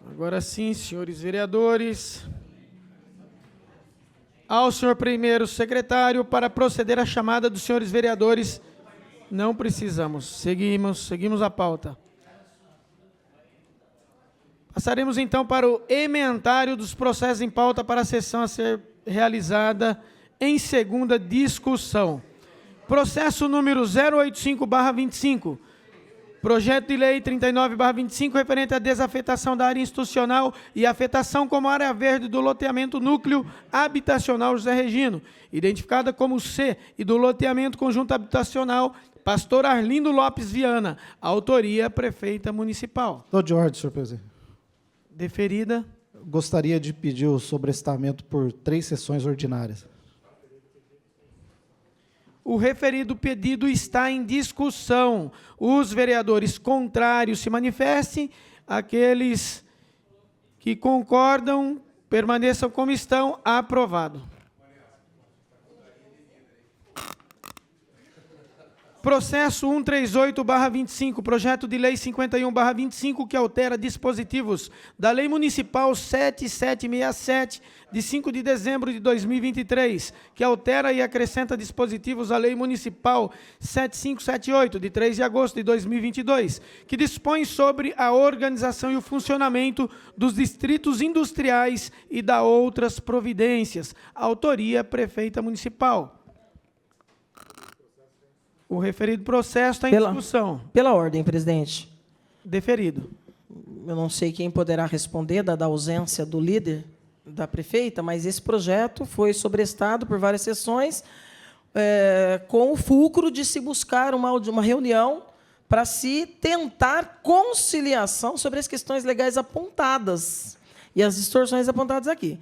Agora sim, senhores vereadores. Ao senhor primeiro secretário, para proceder à chamada dos senhores vereadores. Não precisamos. Seguimos a pauta. Passaremos então para o emendário dos processos em pauta para a sessão a ser realizada em segunda discussão. Processo número 085/25. Projeto de lei 39/25, referente à desafetação da área institucional e afetação como área verde do loteamento núcleo habitacional José Regino, identificada como C, e do loteamento conjunto habitacional Pastor Arlindo Lopes Viana. Autoria, Prefeita Municipal. Estou de ordem, senhor presidente. Deferida. Gostaria de pedir o sobrestamento por 3 sessões ordinárias. O referido pedido está em discussão. Os vereadores contrários se manifestem. Aqueles que concordam, permaneçam como estão. Aprovado. Processo 138/25, projeto de lei 51/25, que altera dispositivos da Lei Municipal 7767, de 5 de dezembro de 2023, que altera e acrescenta dispositivos à Lei Municipal 7578, de 3 de agosto de 2022, que dispõe sobre a organização e o funcionamento dos distritos industriais e da outras providências. Autoria, Prefeita Municipal. O referido processo está em discussão. Pela ordem, presidente. Deferido. Eu não sei quem poderá responder, dada a ausência do líder da prefeita, mas esse projeto foi sobrestado por várias sessões, com o fulcro de se buscar uma reunião para se tentar conciliação sobre as questões legais apontadas e as distorções apontadas aqui.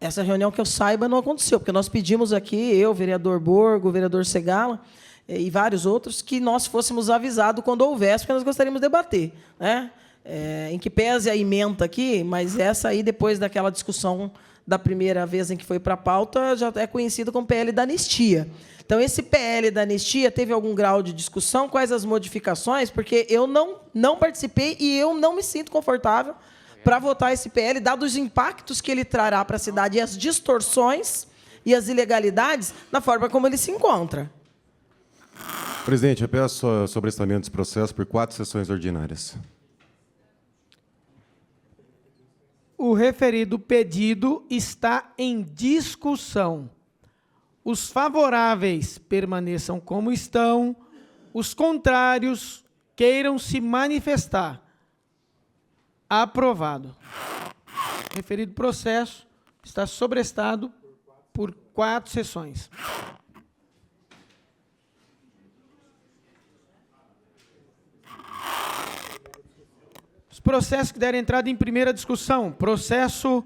Essa reunião, que eu saiba, não aconteceu, porque nós pedimos aqui, eu, vereador Borgo, o vereador Segala, e vários outros, que nós fôssemos avisados quando houvesse, porque nós gostaríamos de debater, né? Em que pese a ementa aqui, mas essa aí, depois daquela discussão da primeira vez em que foi para a pauta, já é conhecido como PL da anistia. Então, esse PL da anistia teve algum grau de discussão? Quais as modificações? Porque eu não participei e eu não me sinto confortável para votar esse PL, dados os impactos que ele trará para a cidade e as distorções e as ilegalidades na forma como ele se encontra. Presidente, eu peço sobrestamento desse processo por 4 sessões ordinárias. O referido pedido está em discussão. Os favoráveis permaneçam como estão. Os contrários queiram se manifestar. Aprovado. O referido processo está sobrestado por 4 sessões. Os processos que deram entrada em primeira discussão. Processo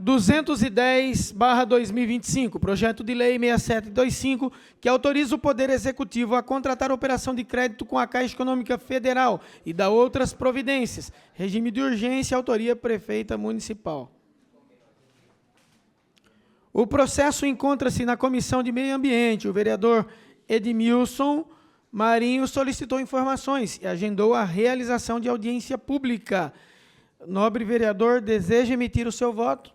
210/2025, projeto de lei 6725, que autoriza o Poder Executivo a contratar operação de crédito com a Caixa Econômica Federal e da outras providências. Regime de urgência, autoria Prefeita Municipal. O processo encontra-se na Comissão de Meio Ambiente. O vereador Edmilson Marinho solicitou informações e agendou a realização de audiência pública. Nobre vereador, deseja emitir o seu voto?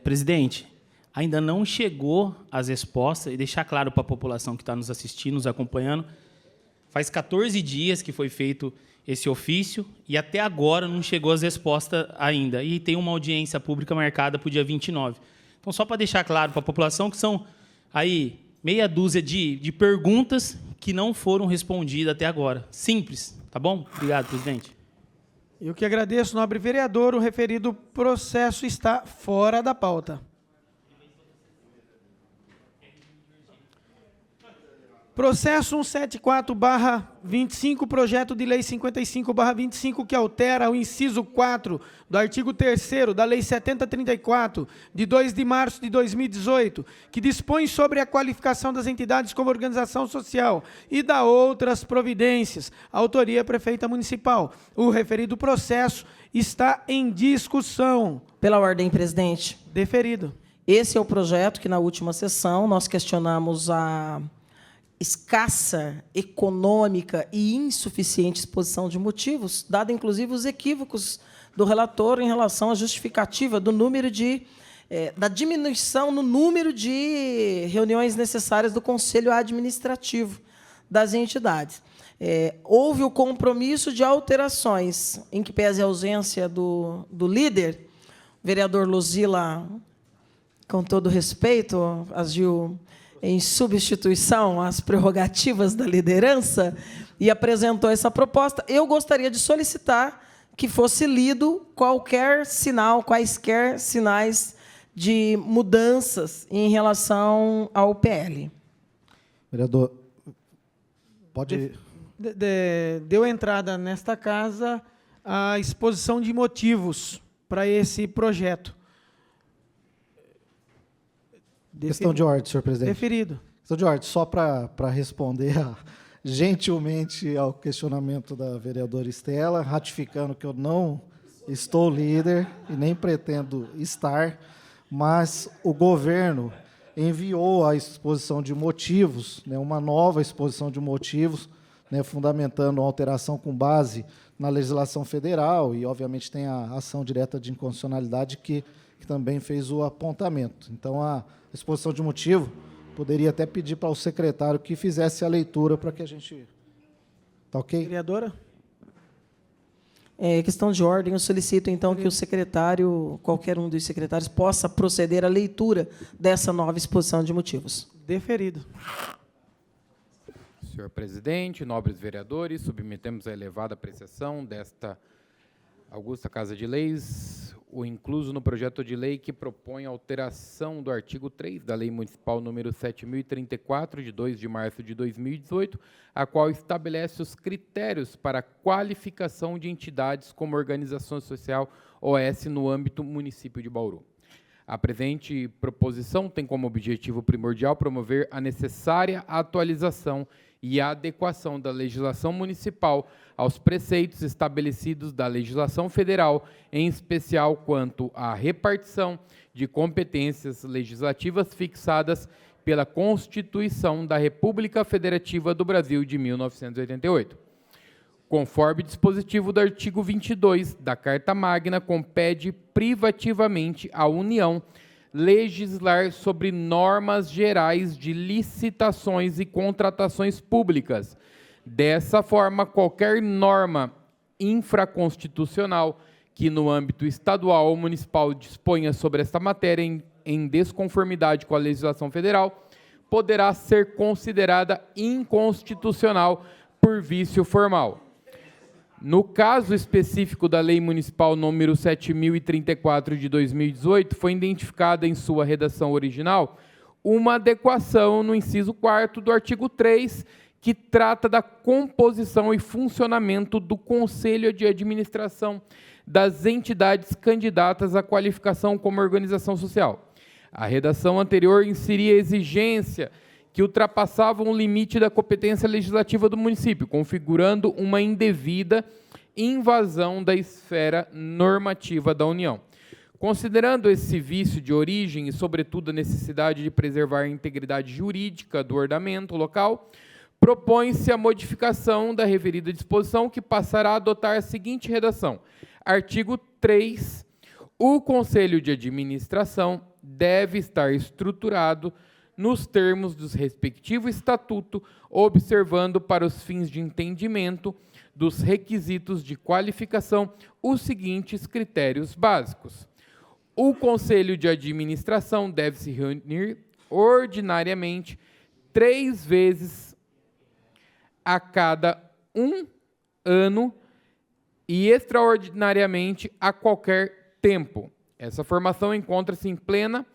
Presidente, ainda não chegou as respostas, e deixar claro para a população que está nos assistindo, nos acompanhando, faz 14 dias que foi feito esse ofício e até agora não chegou as respostas ainda. E tem uma audiência pública marcada para o dia 29. Então, só para deixar claro para a população que são aí meia dúzia de perguntas que não foram respondidas até agora. Simples, tá bom? Obrigado, presidente. Eu que agradeço, nobre vereador. O referido processo está fora da pauta. Processo 174/25, projeto de lei 55/25, que altera o inciso 4 do artigo 3º da Lei 7034, de 2 de março de 2018, que dispõe sobre a qualificação das entidades como organização social e da outras providências. Autoria Prefeita Municipal. O referido processo está em discussão. Pela ordem, presidente. Deferido. Esse é o projeto que, na última sessão, nós questionamos escassa, econômica e insuficiente exposição de motivos, dado inclusive os equívocos do relator em relação à justificativa do número da diminuição no número de reuniões necessárias do Conselho Administrativo das entidades. Houve o compromisso de alterações, em que pese a ausência do líder, o vereador Luzila, com todo respeito, agiu em substituição às prerrogativas da liderança e apresentou essa proposta. Eu gostaria de solicitar que fosse lido quaisquer sinais de mudanças em relação ao PL. Vereador, pode... Deu entrada nesta casa a exposição de motivos para esse projeto. Questão de ordem, senhor presidente. Deferido. Questão de ordem, só para responder gentilmente ao questionamento da vereadora Estela, ratificando que eu não estou líder e nem pretendo estar, mas o governo enviou a exposição de motivos, né, uma nova exposição de motivos, né, fundamentando a alteração com base na legislação federal e, obviamente, tem a ação direta de inconstitucionalidade que também fez o apontamento. Então, a exposição de motivo, poderia até pedir para o secretário que fizesse a leitura para que a gente... Tá ok? Vereadora? Questão de ordem, eu solicito, então, que o secretário, qualquer um dos secretários, possa proceder à leitura dessa nova exposição de motivos. Deferido. Senhor presidente, nobres vereadores, submetemos à elevada apreciação desta augusta Casa de Leis o incluso no projeto de lei que propõe a alteração do artigo 3 da Lei Municipal número 7.034, de 2 de março de 2018, a qual estabelece os critérios para a qualificação de entidades como organização social OS no âmbito município de Bauru. A presente proposição tem como objetivo primordial promover a necessária atualização e a adequação da legislação municipal aos preceitos estabelecidos da legislação federal, em especial quanto à repartição de competências legislativas fixadas pela Constituição da República Federativa do Brasil de 1988. Conforme dispositivo do artigo 22 da Carta Magna, compete privativamente à União legislar sobre normas gerais de licitações e contratações públicas. Dessa forma, qualquer norma infraconstitucional que no âmbito estadual ou municipal disponha sobre esta matéria em desconformidade com a legislação federal, poderá ser considerada inconstitucional por vício formal. No caso específico da Lei Municipal número 7.034 de 2018, foi identificada em sua redação original uma adequação no inciso 4º do artigo 3, que trata da composição e funcionamento do Conselho de Administração das entidades candidatas à qualificação como organização social. A redação anterior inseria exigência que ultrapassavam o limite da competência legislativa do município, configurando uma indevida invasão da esfera normativa da União. Considerando esse vício de origem e, sobretudo, a necessidade de preservar a integridade jurídica do ordenamento local, propõe-se a modificação da referida disposição, que passará a adotar a seguinte redação. Artigo 3. O Conselho de Administração deve estar estruturado nos termos do respectivo estatuto, observando para os fins de entendimento dos requisitos de qualificação os seguintes critérios básicos. O Conselho de Administração deve se reunir ordinariamente 3 vezes a cada 1 ano e extraordinariamente a qualquer tempo. Essa formação encontra-se em plena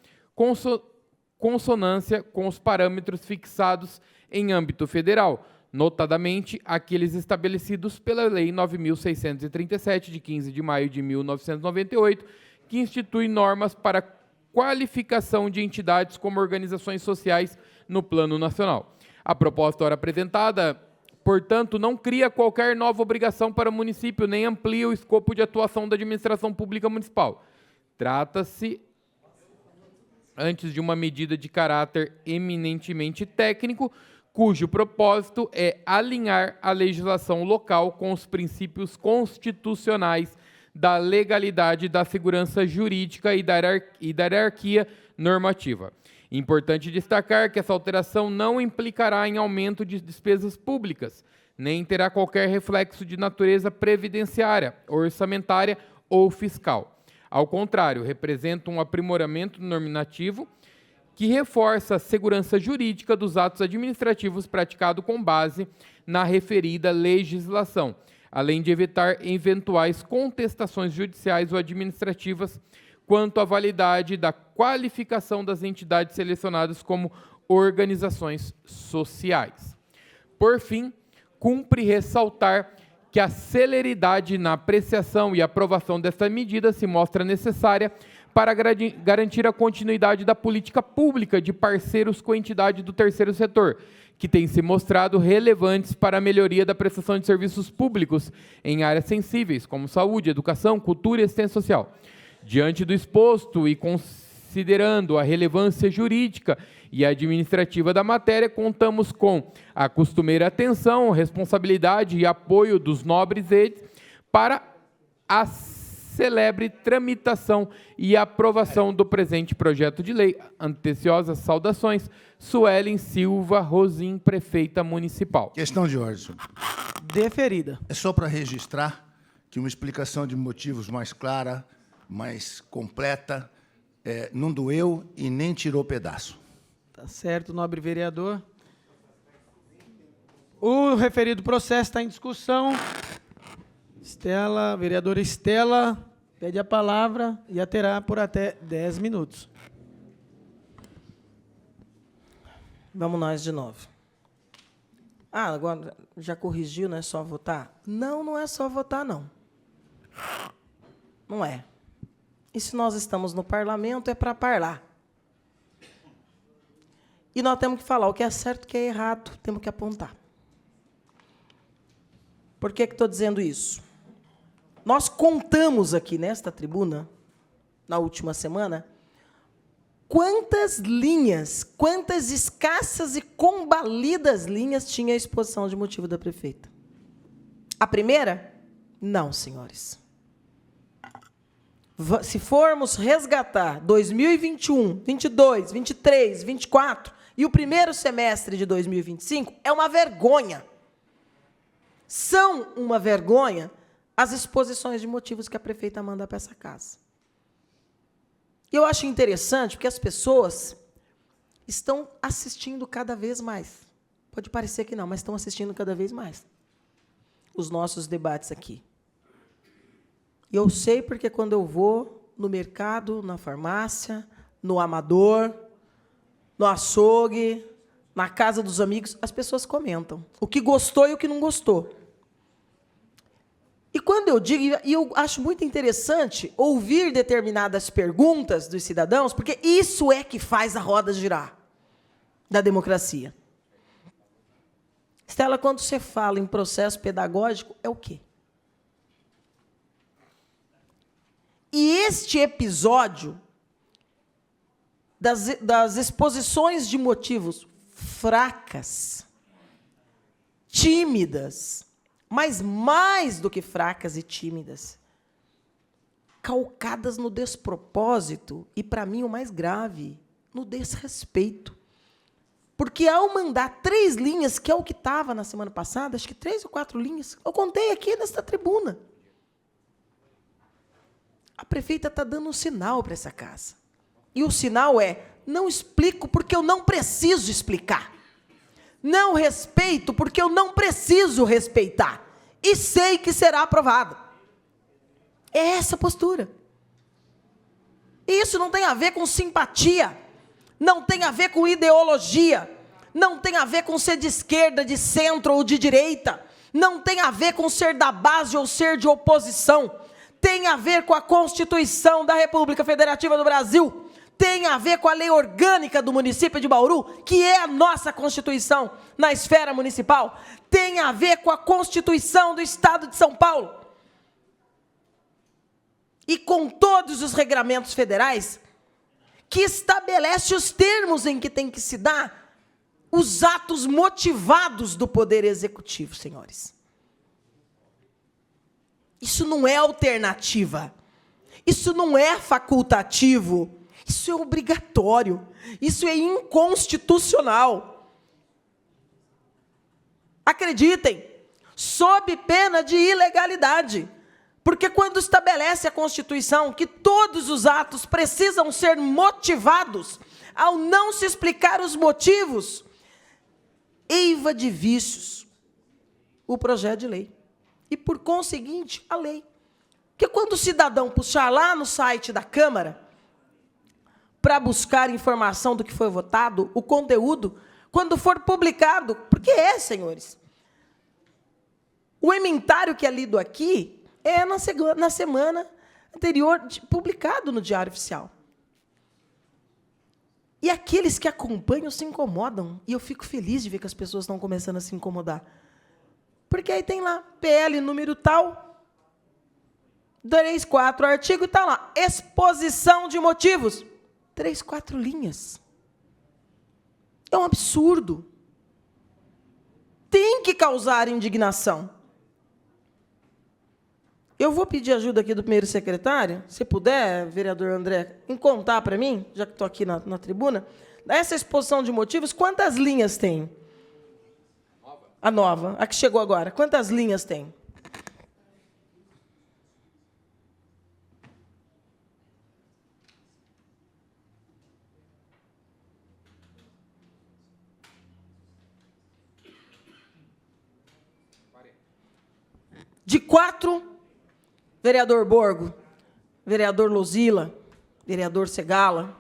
consonância com os parâmetros fixados em âmbito federal, notadamente aqueles estabelecidos pela Lei 9.637, de 15 de maio de 1998, que institui normas para qualificação de entidades como organizações sociais no plano nacional. A proposta ora apresentada, portanto, não cria qualquer nova obrigação para o município, nem amplia o escopo de atuação da administração pública municipal. Trata-se, antes de uma medida de caráter eminentemente técnico, cujo propósito é alinhar a legislação local com os princípios constitucionais da legalidade, da segurança jurídica e da hierarquia normativa. Importante destacar que essa alteração não implicará em aumento de despesas públicas, nem terá qualquer reflexo de natureza previdenciária, orçamentária ou fiscal. Ao contrário, representa um aprimoramento normativo que reforça a segurança jurídica dos atos administrativos praticados com base na referida legislação, além de evitar eventuais contestações judiciais ou administrativas quanto à validade da qualificação das entidades selecionadas como organizações sociais. Por fim, cumpre ressaltar que a celeridade na apreciação e aprovação desta medida se mostra necessária para garantir a continuidade da política pública de parceiros com entidade do terceiro setor, que têm se mostrado relevantes para a melhoria da prestação de serviços públicos em áreas sensíveis, como saúde, educação, cultura e assistência social. Diante do exposto e considerando a relevância jurídica e administrativa da matéria, contamos com a costumeira atenção, responsabilidade e apoio dos nobres entes para a celebre tramitação e aprovação do presente projeto de lei. Anteciosas saudações, Suelen Silva Rosim, prefeita municipal. Questão de ordem, senhor. Deferida. É só para registrar que uma explicação de motivos mais clara, mais completa, não doeu e nem tirou pedaço. Tá certo, nobre vereador. O referido processo está em discussão. Vereadora Estela, pede a palavra e a terá por até 10 minutos. Vamos nós de novo. Agora já corrigiu, não é só votar? Não, não é só votar, não. Não é. E se nós estamos no parlamento, é para parlar. E nós temos que falar o que é certo e o que é errado, temos que apontar. Por que estou dizendo isso? Nós contamos aqui nesta tribuna, na última semana, quantas linhas, quantas escassas e combalidas linhas tinha a exposição de motivo da prefeita. A primeira? Não, senhores. Se formos resgatar 2021, 22, 23, 24 e o primeiro semestre de 2025, é uma vergonha. São uma vergonha as exposições de motivos que a prefeita manda para essa casa. E eu acho interessante porque as pessoas estão assistindo cada vez mais. Pode parecer que não, mas estão assistindo cada vez mais os nossos debates aqui. E eu sei porque quando eu vou no mercado, na farmácia, no amador, no açougue, na casa dos amigos, as pessoas comentam o que gostou e o que não gostou. E quando eu digo, e eu acho muito interessante ouvir determinadas perguntas dos cidadãos, porque isso é que faz a roda girar da democracia. Estela, quando você fala em processo pedagógico, é o quê? E este episódio das exposições de motivos fracas, tímidas, mas mais do que fracas e tímidas, calcadas no despropósito e, para mim, o mais grave, no desrespeito. Porque ao mandar 3 linhas, que é o que estava na semana passada, acho que 3 ou 4 linhas, eu contei aqui nesta tribuna. A prefeita está dando um sinal para essa casa. E o sinal é, não explico porque eu não preciso explicar. Não respeito porque eu não preciso respeitar. E sei que será aprovado. É essa a postura. E isso não tem a ver com simpatia, não tem a ver com ideologia, não tem a ver com ser de esquerda, de centro ou de direita, não tem a ver com ser da base ou ser de oposição, tem a ver com a Constituição da República Federativa do Brasil, tem a ver com a lei orgânica do município de Bauru, que é a nossa Constituição na esfera municipal, tem a ver com a Constituição do Estado de São Paulo. E com todos os regramentos federais que estabelece os termos em que tem que se dar os atos motivados do Poder Executivo, senhores. Isso não é alternativa. Isso não é facultativo. Isso é obrigatório. Isso é inconstitucional. Acreditem, sob pena de ilegalidade. Porque quando estabelece a Constituição que todos os atos precisam ser motivados, ao não se explicar os motivos, eiva de vícios o projeto de lei. E, por conseguinte, a lei. Porque quando o cidadão puxar lá no site da Câmara para buscar informação do que foi votado, o conteúdo, quando for publicado, porque senhores, o ementário que é lido aqui é na semana anterior, publicado no Diário Oficial. E aqueles que acompanham se incomodam. E eu fico feliz de ver que as pessoas estão começando a se incomodar. Porque aí tem lá, PL número tal, 3, 4 artigo, e está lá, exposição de motivos. 3, 4 linhas. É um absurdo. Tem que causar indignação. Eu vou pedir ajuda aqui do primeiro secretário, se puder, vereador André, em contar para mim, já que estou aqui na tribuna, essa exposição de motivos, quantas linhas tem? A nova, a que chegou agora. Quantas linhas tem? De 4, vereador Borgo, vereador Luzila, vereador Segala,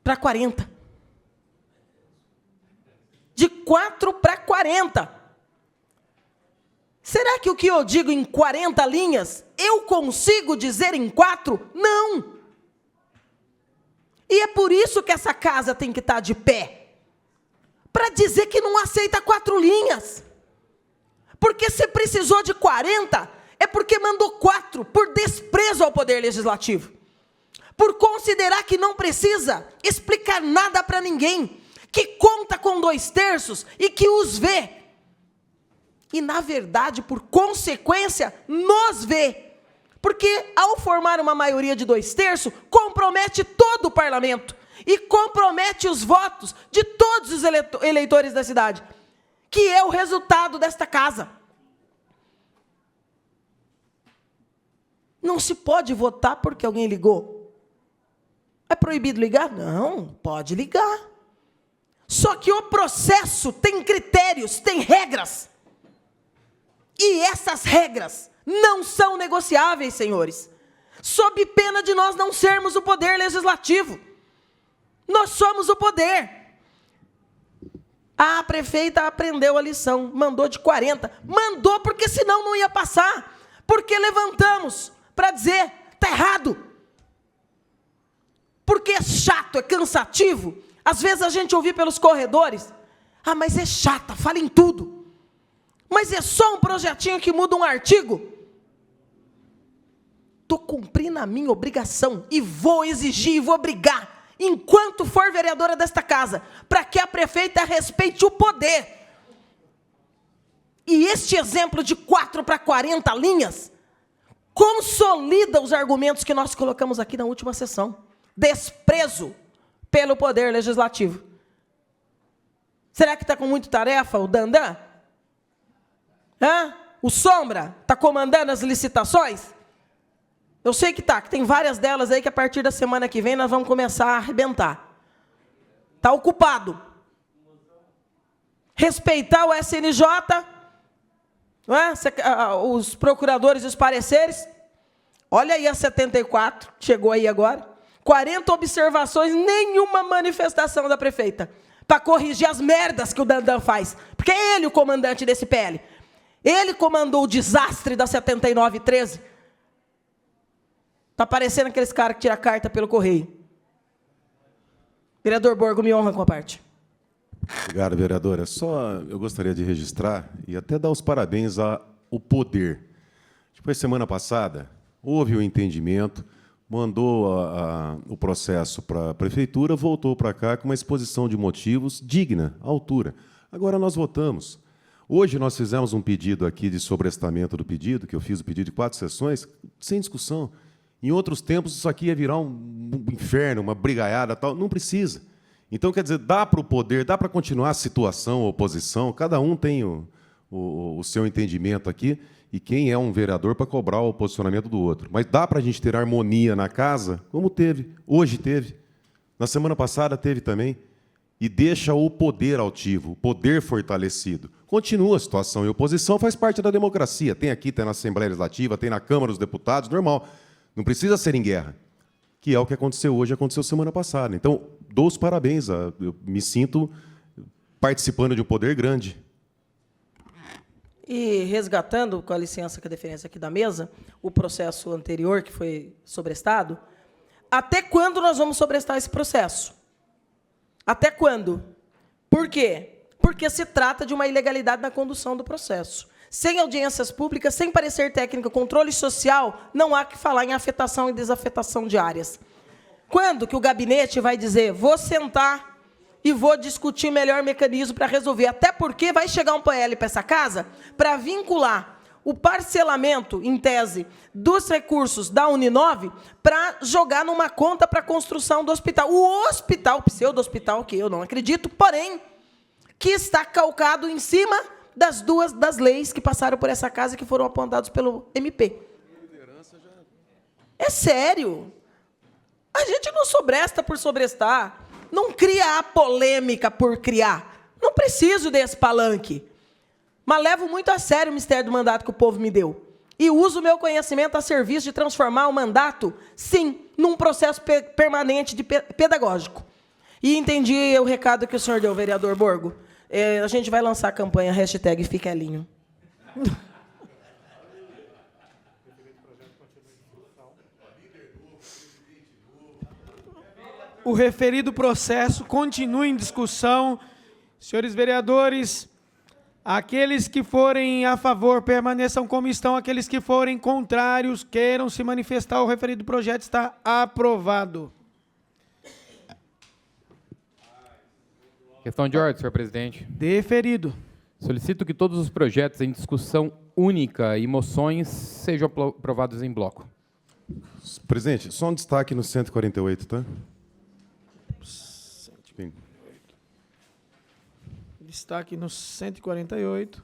para 40. De 4 para 40. Será que o que eu digo em 40 linhas, eu consigo dizer em 4? Não. E é por isso que essa casa tem que estar de pé. Para dizer que não aceita 4 linhas. Porque se precisou de 40, é porque mandou 4, por desprezo ao Poder Legislativo. Por considerar que não precisa explicar nada para ninguém, que conta com 2/3 e que os vê. E, na verdade, por consequência, nos vê. Porque, ao formar uma maioria de 2/3, compromete todo o parlamento e compromete os votos de todos os eleitores da cidade, que é o resultado desta casa. Não se pode votar porque alguém ligou. É proibido ligar? Não, pode ligar. Só que o processo tem critérios, tem regras. E essas regras não são negociáveis, senhores. Sob pena de nós não sermos o poder legislativo. Nós somos o poder. A prefeita aprendeu a lição, mandou de 40. Mandou porque senão não ia passar. Porque levantamos para dizer, está errado. Porque é chato, é cansativo. Às vezes a gente ouve pelos corredores, mas é chata, fala em tudo. Mas é só um projetinho que muda um artigo. Estou cumprindo a minha obrigação e vou exigir e vou brigar, enquanto for vereadora desta casa, para que a prefeita respeite o poder. E este exemplo de 4 para 40 linhas consolida os argumentos que nós colocamos aqui na última sessão. Desprezo pelo Poder Legislativo. Será que está com muita tarefa o Dandan? O Sombra está comandando as licitações? Eu sei que está, que tem várias delas aí que a partir da semana que vem nós vamos começar a arrebentar. Está ocupado. Respeitar o SNJ, os procuradores e os pareceres. Olha aí a 74, chegou aí agora. 40 observações, nenhuma manifestação da prefeita para corrigir as merdas que o Dandan faz. Porque é ele o comandante desse PL. Ele comandou o desastre da 7913. Está parecendo aqueles caras que tiram a carta pelo correio. Vereador Borgo, me honra com a parte. Obrigado, vereadora. Só eu gostaria de registrar e até dar os parabéns ao poder. Depois, semana passada, houve um entendimento, mandou o processo para a prefeitura, voltou para cá com uma exposição de motivos digna, à altura. Agora nós votamos. Hoje nós fizemos um pedido aqui de sobrestamento do pedido, que eu fiz o pedido de 4 sessões, sem discussão. Em outros tempos, isso aqui ia virar um inferno, uma brigaiada, tal. Não precisa. Então, quer dizer, dá para o poder, dá para continuar a situação, a oposição, cada um tem o seu entendimento aqui, e quem é um vereador para cobrar o posicionamento do outro. Mas dá para a gente ter harmonia na casa, como teve, hoje teve, na semana passada teve também, e deixa o poder altivo, o poder fortalecido. Continua a situação e oposição faz parte da democracia. Tem aqui, tem na Assembleia Legislativa, tem na Câmara dos Deputados, normal. Não precisa ser em guerra, que é o que aconteceu hoje, aconteceu semana passada. Então, dou os parabéns, eu me sinto participando de um poder grande. E resgatando, com a licença, com a deferência aqui da mesa, o processo anterior que foi sobrestado, até quando nós vamos sobrestar esse processo? Até quando? Por quê? Porque se trata de uma ilegalidade na condução do processo. Sem audiências públicas, sem parecer técnico, controle social, não há que falar em afetação e desafetação de áreas. Quando que o gabinete vai dizer, vou sentar e vou discutir melhor mecanismo para resolver? Até porque vai chegar um PL para essa casa para vincular o parcelamento, em tese, dos recursos da Uninove para jogar numa conta para a construção do hospital. O hospital, pseudo-hospital, que eu não acredito, porém, que está calcado em cima das leis que passaram por essa casa e que foram apontadas pelo MP. É sério. A gente não sobresta por sobrestar. Não cria a polêmica por criar. Não preciso desse palanque. Mas levo muito a sério o mistério do mandato que o povo me deu. E uso o meu conhecimento a serviço de transformar o mandato, sim, num processo permanente de pedagógico. E entendi o recado que o senhor deu, vereador Borgo. A gente vai lançar a campanha #Fiquelinho. O referido processo continua em discussão. Senhores vereadores, aqueles que forem a favor permaneçam como estão, aqueles que forem contrários queiram se manifestar. O referido projeto está aprovado. Questão de ordem, senhor presidente. Deferido. Solicito que todos os projetos em discussão única e moções sejam aprovados em bloco. Presidente, só um destaque no 148, tá? Destaque no 148.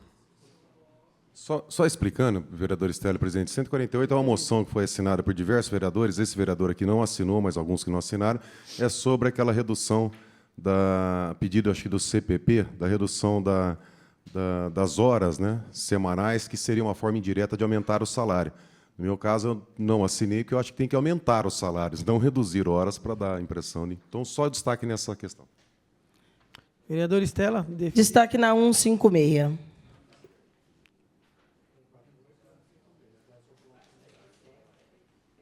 Só explicando, vereador Estélio, presidente, 148 é uma moção que foi assinada por diversos vereadores, esse vereador aqui não assinou, mas alguns que não assinaram, é sobre aquela redução pedido, acho que do CPP, da redução das horas, né, semanais, que seria uma forma indireta de aumentar o salário. No meu caso, eu não assinei, porque eu acho que tem que aumentar os salários, não reduzir horas para dar a impressão. Então, só destaque nessa questão. Vereador Estela. Destaque na 156.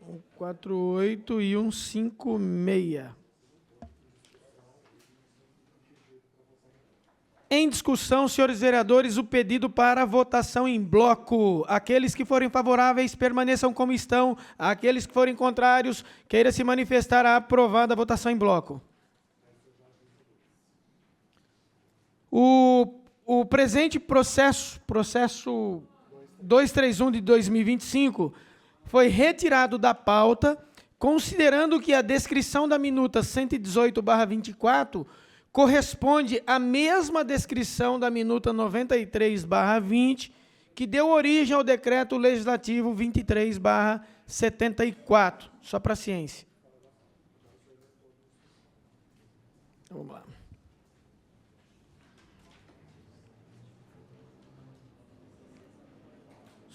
148 e 156. Em discussão, senhores vereadores, o pedido para votação em bloco. Aqueles que forem favoráveis, permaneçam como estão. Aqueles que forem contrários, queira se manifestar a aprovada a votação em bloco. O presente processo 231 de 2025, foi retirado da pauta, considerando que a descrição da minuta 118/24 corresponde à mesma descrição da minuta 93/20, que deu origem ao decreto legislativo 23/74. Só para a ciência. Vamos lá.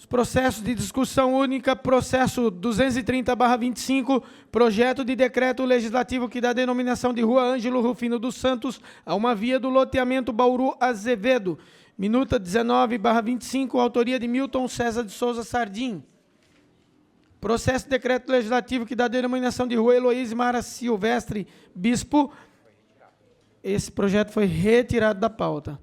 Processos de discussão única, processo 230/25, projeto de decreto legislativo que dá denominação de Rua Ângelo Rufino dos Santos a uma via do loteamento Bauru Azevedo. Minuta 19/25, autoria de Milton César de Souza Sardim. Processo de decreto legislativo que dá denominação de Rua Heloísa Mara Silvestre Bispo. Esse projeto foi retirado da pauta.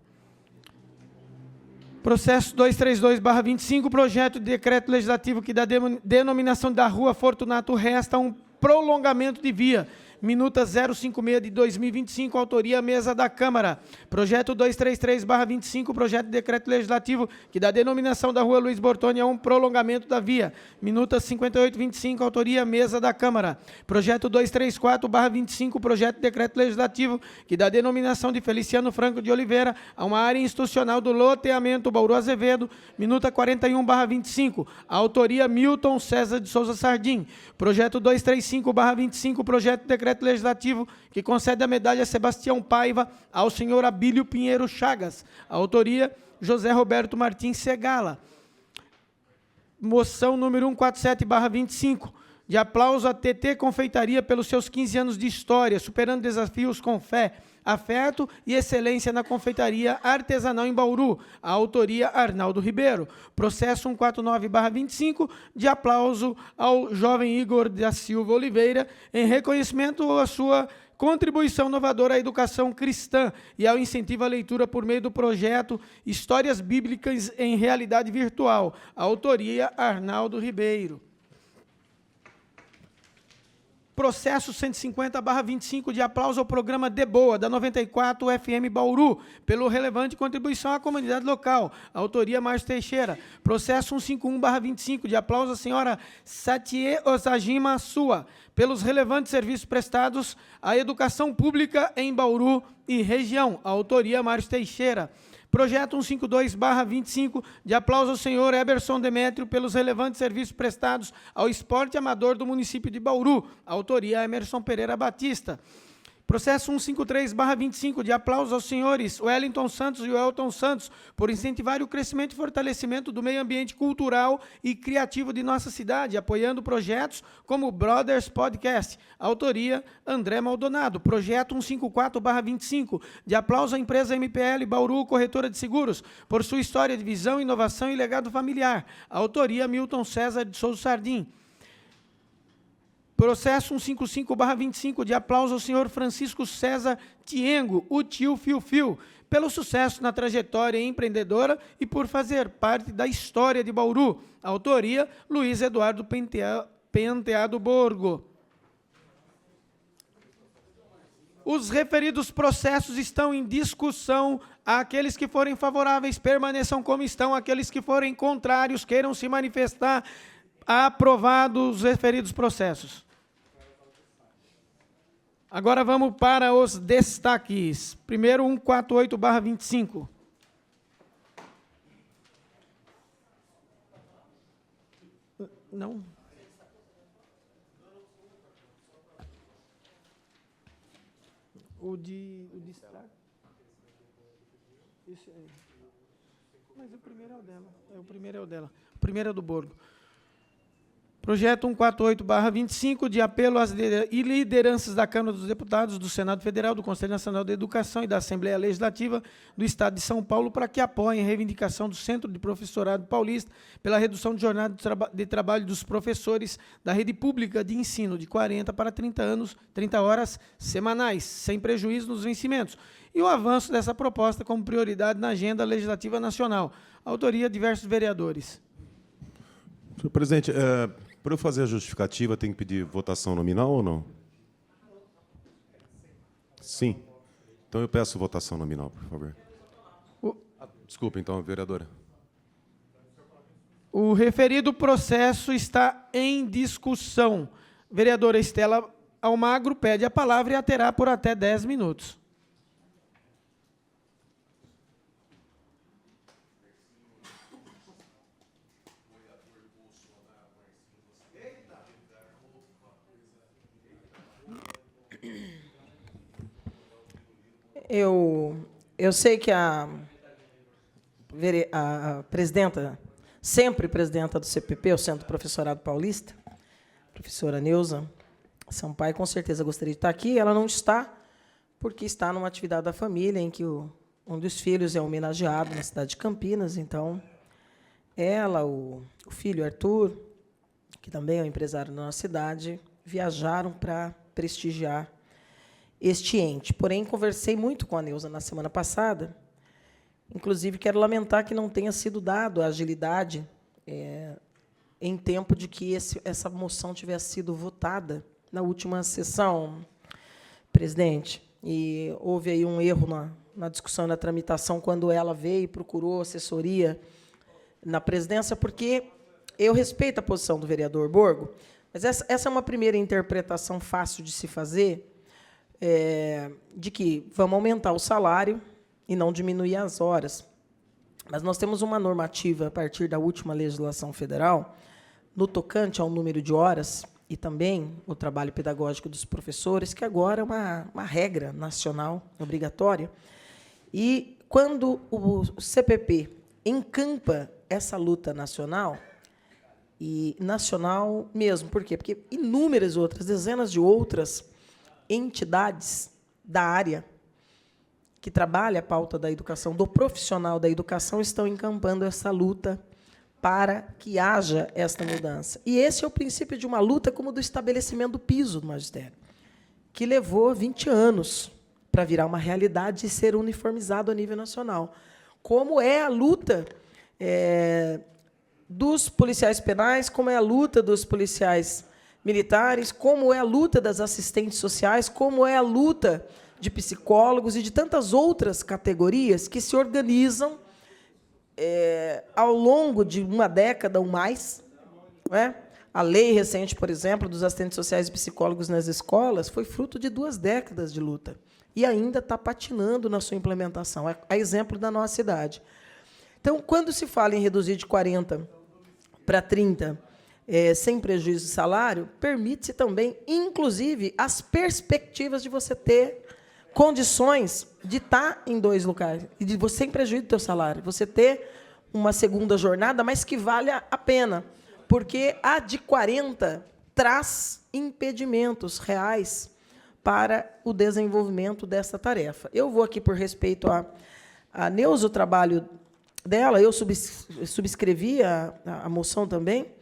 Processo 232/25, projeto de decreto legislativo que dá denominação da Rua Fortunato Resta prolongamento de via. Minuta 056 de 2025, autoria mesa da Câmara. Projeto 233/25, projeto de decreto legislativo que dá denominação da Rua Luiz Bortoni a um prolongamento da via. Minuta 5825, autoria mesa da Câmara. Projeto 234/25, projeto de decreto legislativo que dá denominação de Feliciano Franco de Oliveira a uma área institucional do loteamento Bauru Azevedo. Minuta 41/25, autoria Milton César de Souza Sardim. Projeto 235/25, projeto de decreto legislativo que concede a medalha Sebastião Paiva ao senhor Abílio Pinheiro Chagas. A autoria, José Roberto Martins Segala. Moção número 147/25, de aplauso à TT Confeitaria pelos seus 15 anos de história, superando desafios com fé, afeto e excelência na confeitaria artesanal em Bauru. A autoria, Arnaldo Ribeiro. Processo 149/25, de aplauso ao jovem Igor da Silva Oliveira, em reconhecimento à sua contribuição inovadora à educação cristã e ao incentivo à leitura por meio do projeto Histórias Bíblicas em Realidade Virtual. A autoria, Arnaldo Ribeiro. Processo 150/25, de aplauso ao programa De Boa, da 94 FM Bauru, pelo relevante contribuição à comunidade local. Autoria, Márcio Teixeira. Processo 151/25, de aplauso à senhora Satie Osajima Sua, pelos relevantes serviços prestados à educação pública em Bauru e região. Autoria, Márcio Teixeira. Projeto 152/25, de aplauso ao senhor Eberson Demétrio pelos relevantes serviços prestados ao esporte amador do município de Bauru. Autoria, Emerson Pereira Batista. Processo 153/25, de aplauso aos senhores Wellington Santos e Welton Santos por incentivar o crescimento e fortalecimento do meio ambiente cultural e criativo de nossa cidade, apoiando projetos como o Brothers Podcast. Autoria, André Maldonado. Projeto 154/25, de aplauso à empresa MPL Bauru Corretora de Seguros por sua história de visão, inovação e legado familiar. Autoria, Milton César de Souza Sardim. Processo 155/25, de aplauso ao senhor Francisco César Tiengo, o tio Fio Fio, pelo sucesso na trajetória empreendedora e por fazer parte da história de Bauru. Autoria, Luiz Eduardo Penteado Borgo. Os referidos processos estão em discussão. Aqueles que forem favoráveis permaneçam como estão. Aqueles que forem contrários queiram se manifestar. Aprovados os referidos processos. Agora vamos para os destaques. Primeiro, 148/25. Não. O destaque. Esse aí. Mas o primeiro é o dela. O primeiro é o dela. O primeiro é do Borgo. Projeto 148/25, de apelo às lideranças da Câmara dos Deputados, do Senado Federal, do Conselho Nacional de Educação e da Assembleia Legislativa do Estado de São Paulo para que apoiem a reivindicação do Centro de Professorado Paulista pela redução de jornada de trabalho dos professores da rede pública de ensino de 40 para 30 horas semanais, sem prejuízo nos vencimentos, e o avanço dessa proposta como prioridade na agenda legislativa nacional. Autoria, diversos vereadores. Senhor presidente, para eu fazer a justificativa, tem que pedir votação nominal ou não? Sim. Então eu peço votação nominal, por favor. Desculpa, então, vereadora. O referido processo está em discussão. Vereadora Estela Almagro pede a palavra e a terá por até 10 minutos. Eu sei que a presidenta, sempre presidenta do CPP, o Centro Professorado Paulista, professora Neuza Sampaio, com certeza gostaria de estar aqui. Ela não está, porque está numa atividade da família, em que um dos filhos é homenageado na cidade de Campinas. Então, ela, o filho Arthur, que também é um empresário da nossa cidade, viajaram para prestigiar este ente. Porém, conversei muito com a Neuza na semana passada. Inclusive, quero lamentar que não tenha sido dado a agilidade em tempo de que essa moção tivesse sido votada na última sessão, presidente, e houve aí um erro na discussão, na tramitação, quando ela veio e procurou assessoria na presidência, porque eu respeito a posição do vereador Borgo, mas essa é uma primeira interpretação fácil de se fazer, de que vamos aumentar o salário e não diminuir as horas. Mas nós temos uma normativa, a partir da última legislação federal, no tocante ao número de horas e também o trabalho pedagógico dos professores, que agora é uma regra nacional obrigatória. E, quando o CPP encampa essa luta nacional, e nacional mesmo, por quê? Porque inúmeras outras, dezenas de outras entidades da área que trabalha a pauta da educação, do profissional da educação, estão encampando essa luta para que haja esta mudança. E esse é o princípio de uma luta como do estabelecimento do piso do magistério, que levou 20 anos para virar uma realidade e ser uniformizado a nível nacional. Como é a luta dos policiais penais, como é a luta dos policiais militares, como é a luta das assistentes sociais, como é a luta de psicólogos e de tantas outras categorias que se organizam ao longo de uma década ou mais. Não é? A lei recente, por exemplo, dos assistentes sociais e psicólogos nas escolas foi fruto de 2 décadas de luta e ainda está patinando na sua implementação, a exemplo da nossa cidade. Então, quando se fala em reduzir de 40 para 30, sem prejuízo de salário, permite-se também, inclusive, as perspectivas de você ter condições de estar em 2 locais, e de você, sem prejuízo do seu salário, você ter uma segunda jornada, mas que valha a pena, porque a de 40 traz impedimentos reais para o desenvolvimento dessa tarefa. Eu vou aqui, por respeito a Neuza, o trabalho dela, eu subscrevi a moção também,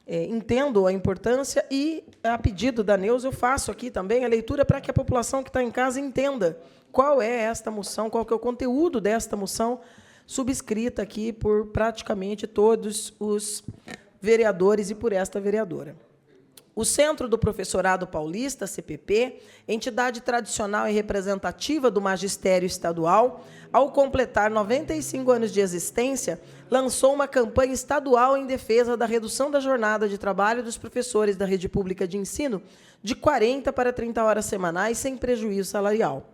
entendo a importância e, a pedido da Neuza, eu faço aqui também a leitura para que a população que está em casa entenda qual é esta moção, qual que é o conteúdo desta moção, subscrita aqui por praticamente todos os vereadores e por esta vereadora. O Centro do Professorado Paulista, CPP, entidade tradicional e representativa do magistério estadual, ao completar 95 anos de existência, lançou uma campanha estadual em defesa da redução da jornada de trabalho dos professores da rede pública de ensino de 40 para 30 horas semanais, sem prejuízo salarial.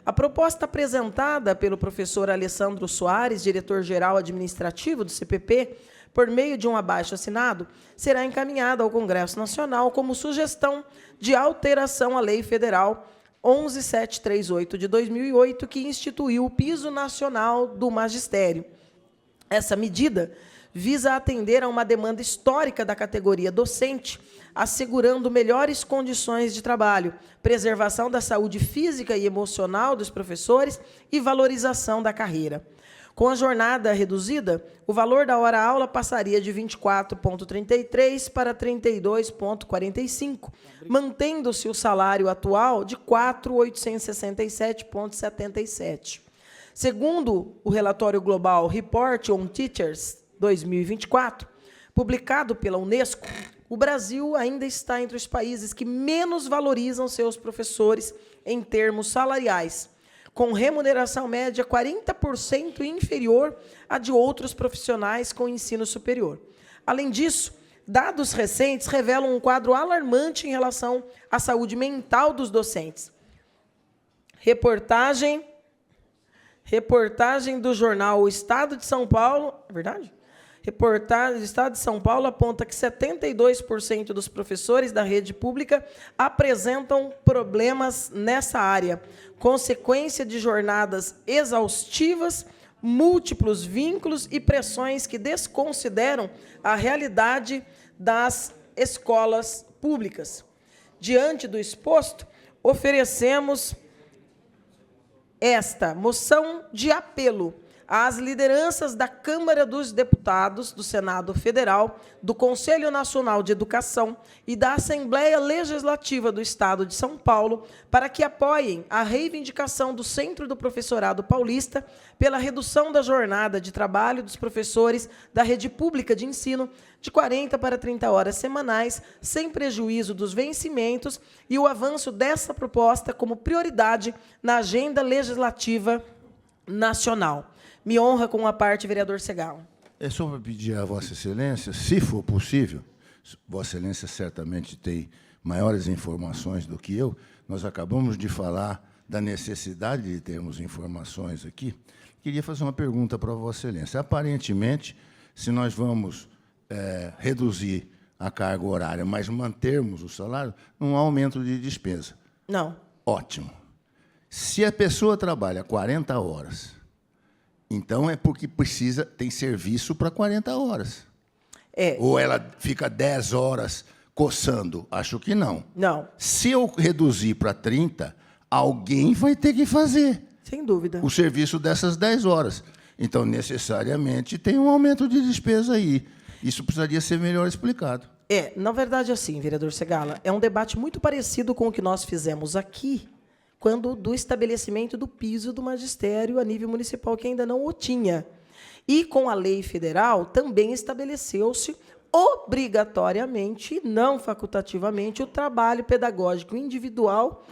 A proposta apresentada pelo professor Alessandro Soares, diretor-geral administrativo do CPP, por meio de um abaixo-assinado, será encaminhada ao Congresso Nacional como sugestão de alteração à Lei Federal 11738 de 2008, que instituiu o Piso Nacional do Magistério. Essa medida visa atender a uma demanda histórica da categoria docente, assegurando melhores condições de trabalho, preservação da saúde física e emocional dos professores e valorização da carreira. Com a jornada reduzida, o valor da hora-aula passaria de 24,33 para 32,45, mantendo-se o salário atual de 4.867,77. Segundo o relatório global Report on Teachers 2024, publicado pela Unesco, o Brasil ainda está entre os países que menos valorizam seus professores em termos salariais, com remuneração média 40% inferior à de outros profissionais com ensino superior. Além disso, dados recentes revelam um quadro alarmante em relação à saúde mental dos docentes. Reportagem do jornal O Estado de São Paulo, é verdade? Reportagem do Estado de São Paulo aponta que 72% dos professores da rede pública apresentam problemas nessa área, consequência de jornadas exaustivas, múltiplos vínculos e pressões que desconsideram a realidade das escolas públicas. Diante do exposto, oferecemos esta moção de apelo às lideranças da Câmara dos Deputados, do Senado Federal, do Conselho Nacional de Educação e da Assembleia Legislativa do Estado de São Paulo para que apoiem a reivindicação do Centro do Professorado Paulista pela redução da jornada de trabalho dos professores da rede pública de ensino de 40 para 30 horas semanais, sem prejuízo dos vencimentos, e o avanço dessa proposta como prioridade na agenda legislativa nacional. Me honra com a parte, vereador Segalo. É só para pedir a Vossa Excelência, se for possível, Vossa Excelência certamente tem maiores informações do que eu, nós acabamos de falar da necessidade de termos informações aqui. Queria fazer uma pergunta para Vossa Excelência. Aparentemente, se nós vamos reduzir a carga horária, mas mantermos o salário, não há aumento de despesa. Não. Ótimo. Se a pessoa trabalha 40 horas, então é porque tem serviço para 40 horas. Ou ela fica 10 horas coçando? Acho que não. Não. Se eu reduzir para 30, alguém vai ter que fazer. Sem dúvida. O serviço dessas 10 horas. Então, necessariamente, tem um aumento de despesa aí. Isso precisaria ser melhor explicado. Na verdade, assim, vereador Segala, é um debate muito parecido com o que nós fizemos aqui, quando do estabelecimento do piso do magistério a nível municipal, que ainda não o tinha. E com a lei federal também estabeleceu-se obrigatoriamente, não facultativamente, o trabalho pedagógico individual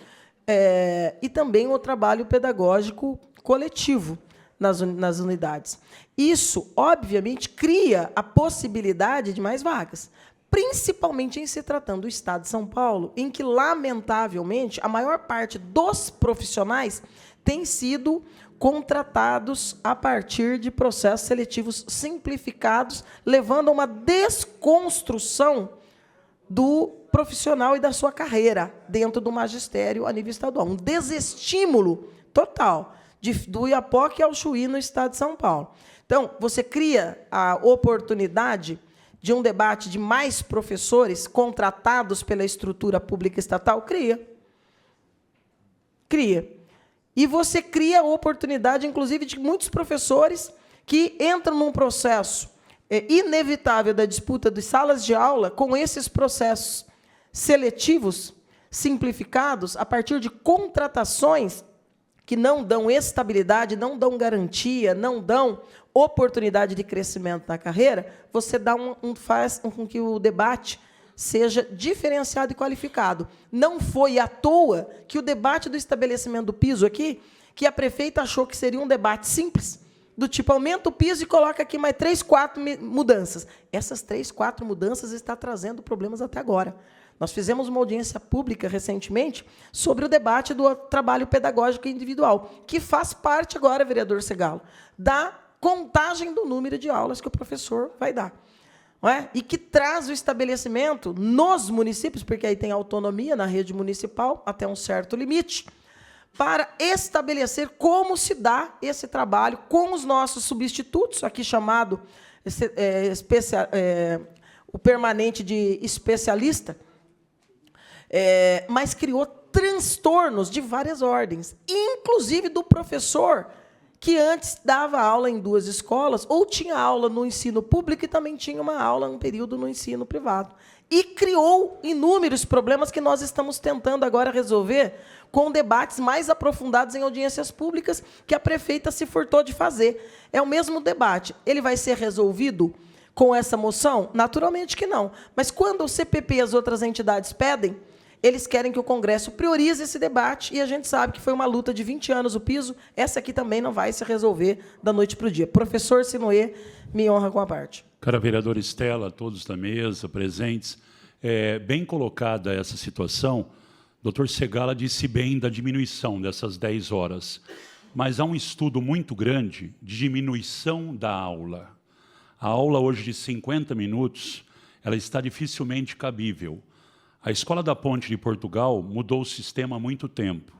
e também o trabalho pedagógico coletivo nas unidades. Isso, obviamente, cria a possibilidade de mais vagas, principalmente em se tratando do Estado de São Paulo, em que, lamentavelmente, a maior parte dos profissionais tem sido contratados a partir de processos seletivos simplificados, levando a uma desconstrução do profissional e da sua carreira dentro do magistério a nível estadual. Um desestímulo total do Iapoque ao Chuí, no Estado de São Paulo. Então, você cria a oportunidade de um debate de mais professores contratados pela estrutura pública estatal? Cria. E você cria a oportunidade, inclusive, de muitos professores que entram num processo inevitável da disputa de salas de aula com esses processos seletivos, simplificados, a partir de contratações que não dão estabilidade, não dão garantia, não dão oportunidade de crescimento na carreira, você faz com que o debate seja diferenciado e qualificado. Não foi à toa que o debate do estabelecimento do piso aqui, que a prefeita achou que seria um debate simples, do tipo, aumenta o piso e coloca aqui mais 3, 4 mudanças. Essas 3, 4 mudanças estão trazendo problemas até agora. Nós fizemos uma audiência pública recentemente sobre o debate do trabalho pedagógico individual, que faz parte agora, vereador Segalo, da contagem do número de aulas que o professor vai dar. Não é? E que traz o estabelecimento nos municípios, porque aí tem autonomia na rede municipal, até um certo limite, para estabelecer como se dá esse trabalho com os nossos substitutos, aqui chamado o permanente de especialista, mas criou transtornos de várias ordens, inclusive do professor que antes dava aula em 2 escolas, ou tinha aula no ensino público e também tinha uma aula, um período no ensino privado. E criou inúmeros problemas que nós estamos tentando agora resolver com debates mais aprofundados em audiências públicas que a prefeita se furtou de fazer. É o mesmo debate. Ele vai ser resolvido com essa moção? Naturalmente que não. Mas quando o CPP e as outras entidades pedem, eles querem que o Congresso priorize esse debate, e a gente sabe que foi uma luta de 20 anos o piso, essa aqui também não vai se resolver da noite para o dia. Professor Sinoê, me honra com a parte. Cara vereadora Estela, todos da mesa, presentes, bem colocada essa situação. O doutor Segala disse bem da diminuição dessas 10 horas, mas há um estudo muito grande de diminuição da aula. A aula hoje de 50 minutos, ela está dificilmente cabível. A Escola da Ponte de Portugal mudou o sistema há muito tempo.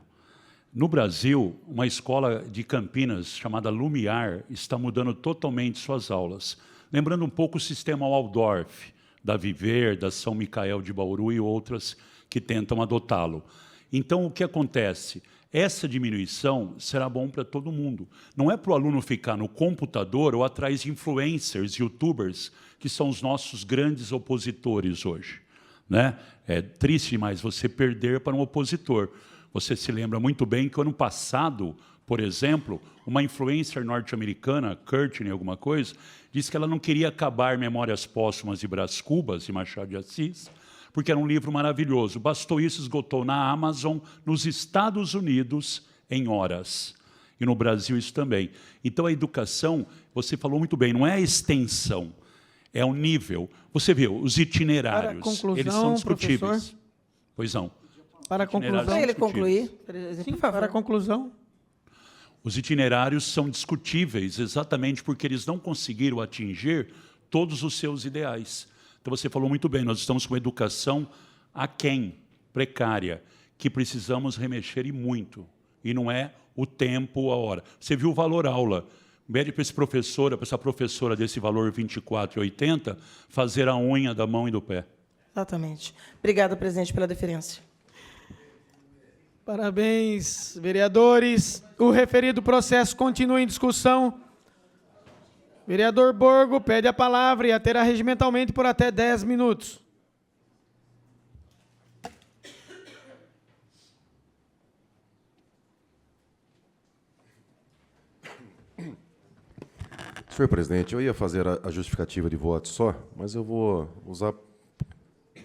No Brasil, uma escola de Campinas, chamada Lumiar, está mudando totalmente suas aulas. Lembrando um pouco o sistema Waldorf, da Viver, da São Micael de Bauru e outras que tentam adotá-lo. Então, o que acontece? Essa diminuição será bom para todo mundo. Não é para o aluno ficar no computador ou atrás de influencers, youtubers, que são os nossos grandes opositores hoje, né? É triste demais você perder para um opositor. Você se lembra muito bem que, ano passado, por exemplo, uma influencer norte-americana, Courtney alguma coisa, disse que ela não queria acabar Memórias Póstumas de Brás Cubas, de Machado de Assis, porque era um livro maravilhoso. Bastou isso, esgotou na Amazon, nos Estados Unidos, em horas. E no Brasil isso também. Então, a educação, você falou muito bem, não é a extensão, é o nível. Você viu, os itinerários, Para a conclusão, eles são discutíveis. professor. Pois não. Para a conclusão. Para ele discutíveis. concluir, Sim, por favor. para a conclusão. Os itinerários são discutíveis exatamente porque eles não conseguiram atingir todos os seus ideais. Então, você falou muito bem, nós estamos com uma educação aquém, precária, que precisamos remexer e muito. E não é o tempo, a hora. Você viu o valor aula. Pede para essa professora desse valor R$ 24,80 fazer a unha da mão e do pé. Exatamente. Obrigada, presidente, pela deferência. Parabéns, vereadores. O referido processo continua em discussão. Vereador Borgo pede a palavra e a terá regimentalmente por até 10 minutos. Senhor presidente, eu ia fazer a justificativa de voto só, mas eu vou usar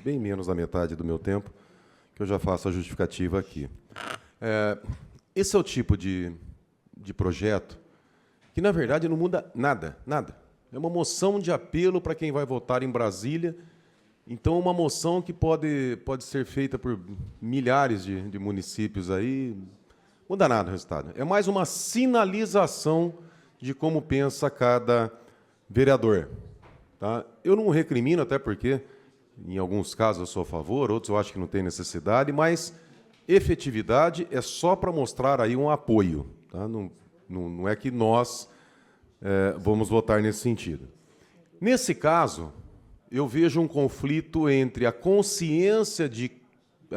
bem menos da metade do meu tempo, que eu já faço a justificativa aqui. Esse é o tipo de projeto que, na verdade, não muda nada, nada. É uma moção de apelo para quem vai votar em Brasília. Então, uma moção que pode ser feita por milhares de municípios aí, não muda nada o resultado. É mais uma sinalização de como pensa cada vereador. Tá? Eu não recrimino, até porque, em alguns casos, eu sou a favor, outros eu acho que não tem necessidade, mas efetividade é só para mostrar aí um apoio. Tá? Não é que nós vamos votar nesse sentido. Nesse caso, eu vejo um conflito entre a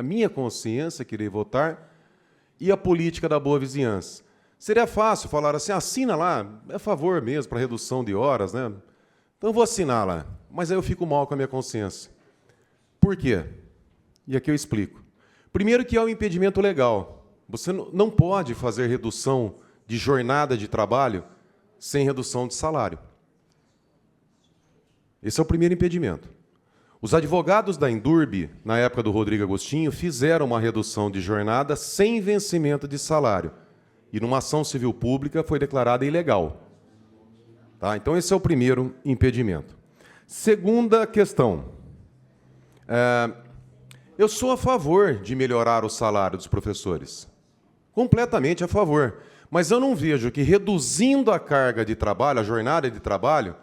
minha consciência, querer votar, e a política da boa vizinhança. Seria fácil falar assim, assina lá, é a favor mesmo, para redução de horas, né? Então eu vou assinar lá, mas aí eu fico mal com a minha consciência. Por quê? E aqui eu explico. Primeiro que é um impedimento legal. Você não pode fazer redução de jornada de trabalho sem redução de salário. Esse é o primeiro impedimento. Os advogados da Endurbe, na época do Rodrigo Agostinho, fizeram uma redução de jornada sem vencimento de salário. E numa ação civil pública foi declarada ilegal. Tá? Então, esse é o primeiro impedimento. Segunda questão. Eu sou a favor de melhorar o salário dos professores. Completamente a favor. Mas eu não vejo que reduzindo a carga de trabalho, a jornada de trabalho,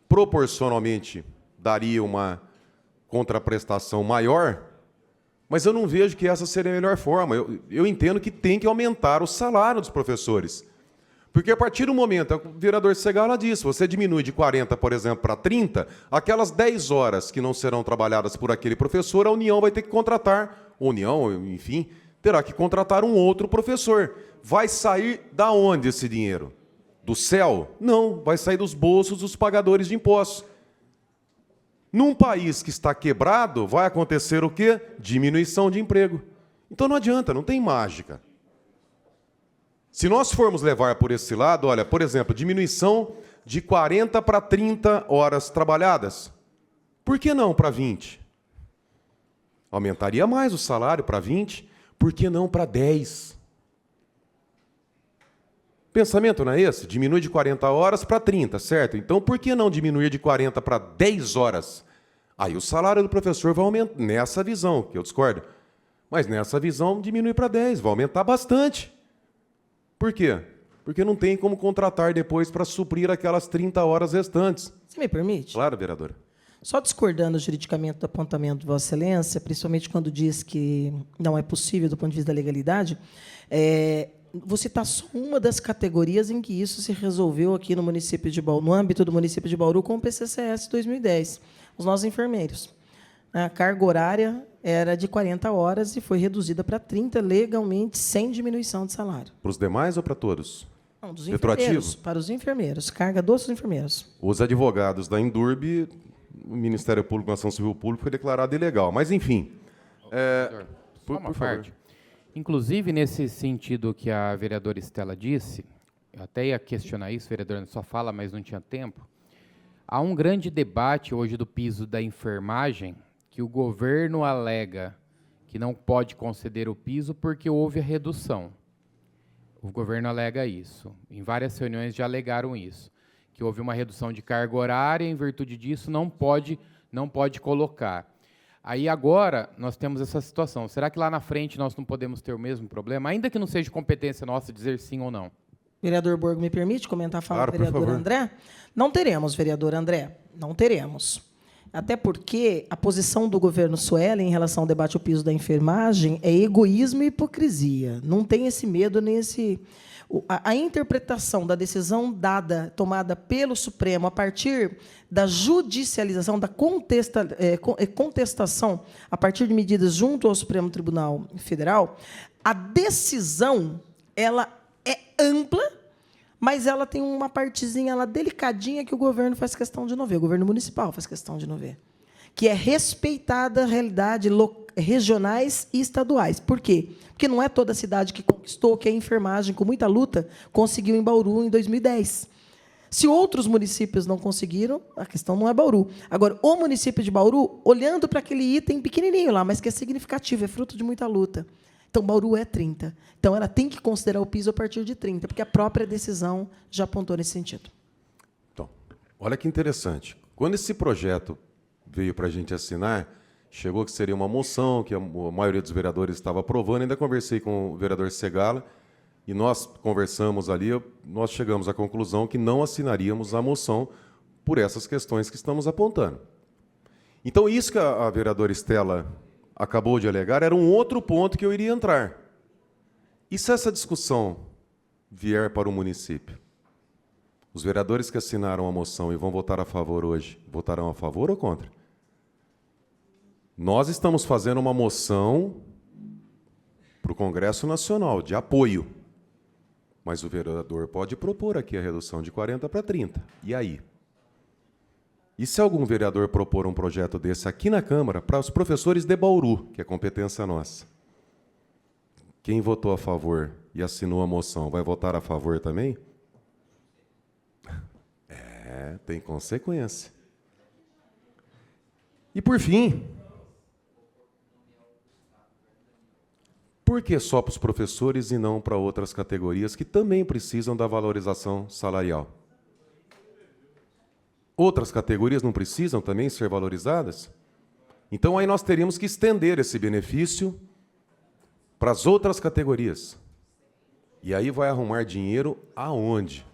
proporcionalmente daria uma contraprestação maior, mas eu não vejo que essa seria a melhor forma. Eu entendo que tem que aumentar o salário dos professores. Porque a partir do momento, o vereador Segala disse, você diminui de 40, por exemplo, para 30, aquelas 10 horas que não serão trabalhadas por aquele professor, a União vai ter que contratar, enfim, terá que contratar um outro professor. Vai sair da onde esse dinheiro? Do céu? Não, vai sair dos bolsos dos pagadores de impostos. Num país que está quebrado, vai acontecer o quê? Diminuição de emprego. Então não adianta, não tem mágica. Se nós formos levar por esse lado, olha, por exemplo, diminuição de 40 para 30 horas trabalhadas. Por que não para 20? Aumentaria mais o salário para 20, por que não para 10? Pensamento não é esse? Diminui de 40 horas para 30, certo? Então, por que não diminuir de 40 para 10 horas? Aí o salário do professor vai aumentar, nessa visão, que eu discordo. Mas nessa visão, diminui para 10, vai aumentar bastante. Por quê? Porque não tem como contratar depois para suprir aquelas 30 horas restantes. Você me permite? Claro, vereadora. Só discordando juridicamente do apontamento de Vossa Excelência, principalmente quando diz que não é possível do ponto de vista da legalidade, vou citar só uma das categorias em que isso se resolveu aqui no município de Bauru, no âmbito do município de Bauru, com o PCCS 2010, os nossos enfermeiros. A carga horária era de 40 horas e foi reduzida para 30 legalmente, sem diminuição de salário. Para os demais ou para todos? Não, dos Retroativo? enfermeiros, para os enfermeiros, carga dos enfermeiros. Os advogados da Indurb, o Ministério Público e a Ação Civil Pública foi declarado ilegal. Mas, enfim. Só uma por favor. parte. Inclusive, nesse sentido que a vereadora Estela disse, eu até ia questionar isso, vereadora, na sua fala, mas não tinha tempo. Há um grande debate hoje do piso da enfermagem, que o governo alega que não pode conceder o piso porque houve a redução. O governo alega isso. Em várias reuniões já alegaram isso, que houve uma redução de carga horária, em virtude disso não pode colocar. Aí agora nós temos essa situação. Será que lá na frente nós não podemos ter o mesmo problema, ainda que não seja competência nossa dizer sim ou não? Vereador Borgo, me permite comentar a fala Claro, do por vereador favor. André? Não teremos, vereador André, não teremos. Até porque a posição do governo Suelen em relação ao debate ao piso da enfermagem é egoísmo e hipocrisia. Não tem esse medo nem esse... A interpretação da decisão tomada pelo Supremo a partir da judicialização, da contestação a partir de medidas junto ao Supremo Tribunal Federal, a decisão ela é ampla, mas ela tem uma partezinha lá delicadinha que o governo faz questão de não ver, o governo municipal faz questão de não ver, que é respeitada a realidade regionais e estaduais. Por quê? Porque não é toda a cidade que conquistou, que a enfermagem, com muita luta, conseguiu em Bauru em 2010. Se outros municípios não conseguiram, a questão não é Bauru. Agora, o município de Bauru, olhando para aquele item pequenininho lá, mas que é significativo, é fruto de muita luta. Então, Bauru é 30. Então, ela tem que considerar o piso a partir de 30, porque a própria decisão já apontou nesse sentido. Então, olha que interessante. Quando esse projeto veio para a gente assinar, chegou que seria uma moção, que a maioria dos vereadores estava aprovando. Ainda conversei com o vereador Segala e nós conversamos ali, nós chegamos à conclusão que não assinaríamos a moção por essas questões que estamos apontando. Então, isso que a vereadora Estela acabou de alegar era um outro ponto que eu iria entrar. E se essa discussão vier para o município? Os vereadores que assinaram a moção e vão votar a favor hoje, votarão a favor ou contra? Nós estamos fazendo uma moção para o Congresso Nacional, de apoio. Mas o vereador pode propor aqui a redução de 40 para 30. E aí? E se algum vereador propor um projeto desse aqui na Câmara, para os professores de Bauru, que é competência nossa? Quem votou a favor e assinou a moção, vai votar a favor também? Tem consequência. E, por fim, por que só para os professores e não para outras categorias que também precisam da valorização salarial? Outras categorias não precisam também ser valorizadas? Então, aí nós teríamos que estender esse benefício para as outras categorias. E aí vai arrumar dinheiro aonde?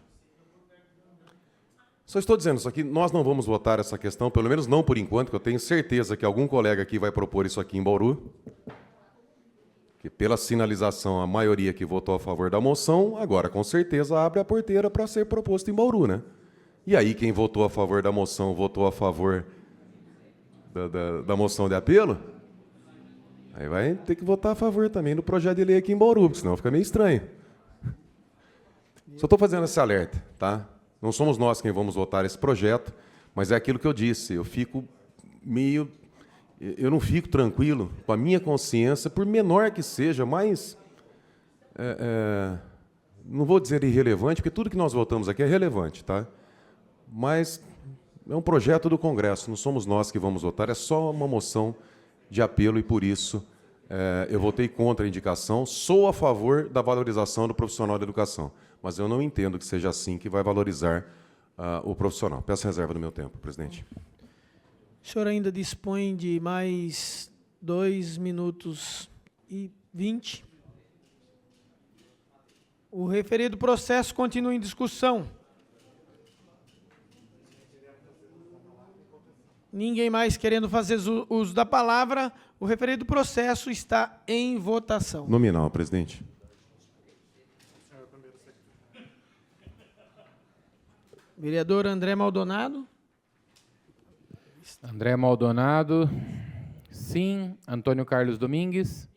Só estou dizendo isso aqui, nós não vamos votar essa questão, pelo menos não por enquanto, porque eu tenho certeza que algum colega aqui vai propor isso aqui em Bauru, que pela sinalização, a maioria que votou a favor da moção, agora com certeza abre a porteira para ser proposto em Bauru, né? E aí quem votou a favor da moção, votou a favor da moção de apelo, aí vai ter que votar a favor também do projeto de lei aqui em Bauru, porque senão fica meio estranho. Só estou fazendo esse alerta, tá? Não somos nós quem vamos votar esse projeto, mas é aquilo que eu disse, eu não fico tranquilo com a minha consciência, por menor que seja, mas não vou dizer irrelevante, porque tudo que nós votamos aqui é relevante, tá? Mas é um projeto do Congresso, não somos nós que vamos votar, é só uma moção de apelo e, por isso, eu votei contra a indicação, sou a favor da valorização do profissional da educação, mas eu não entendo que seja assim que vai valorizar o profissional. Peço reserva do meu tempo, presidente. O senhor ainda dispõe de mais 2 minutos e 20. O referido processo continua em discussão. Ninguém mais querendo fazer uso da palavra, o referido processo está em votação. Nominal, presidente. Vereador André Maldonado. André Maldonado, Sim. Antônio Carlos Domingues?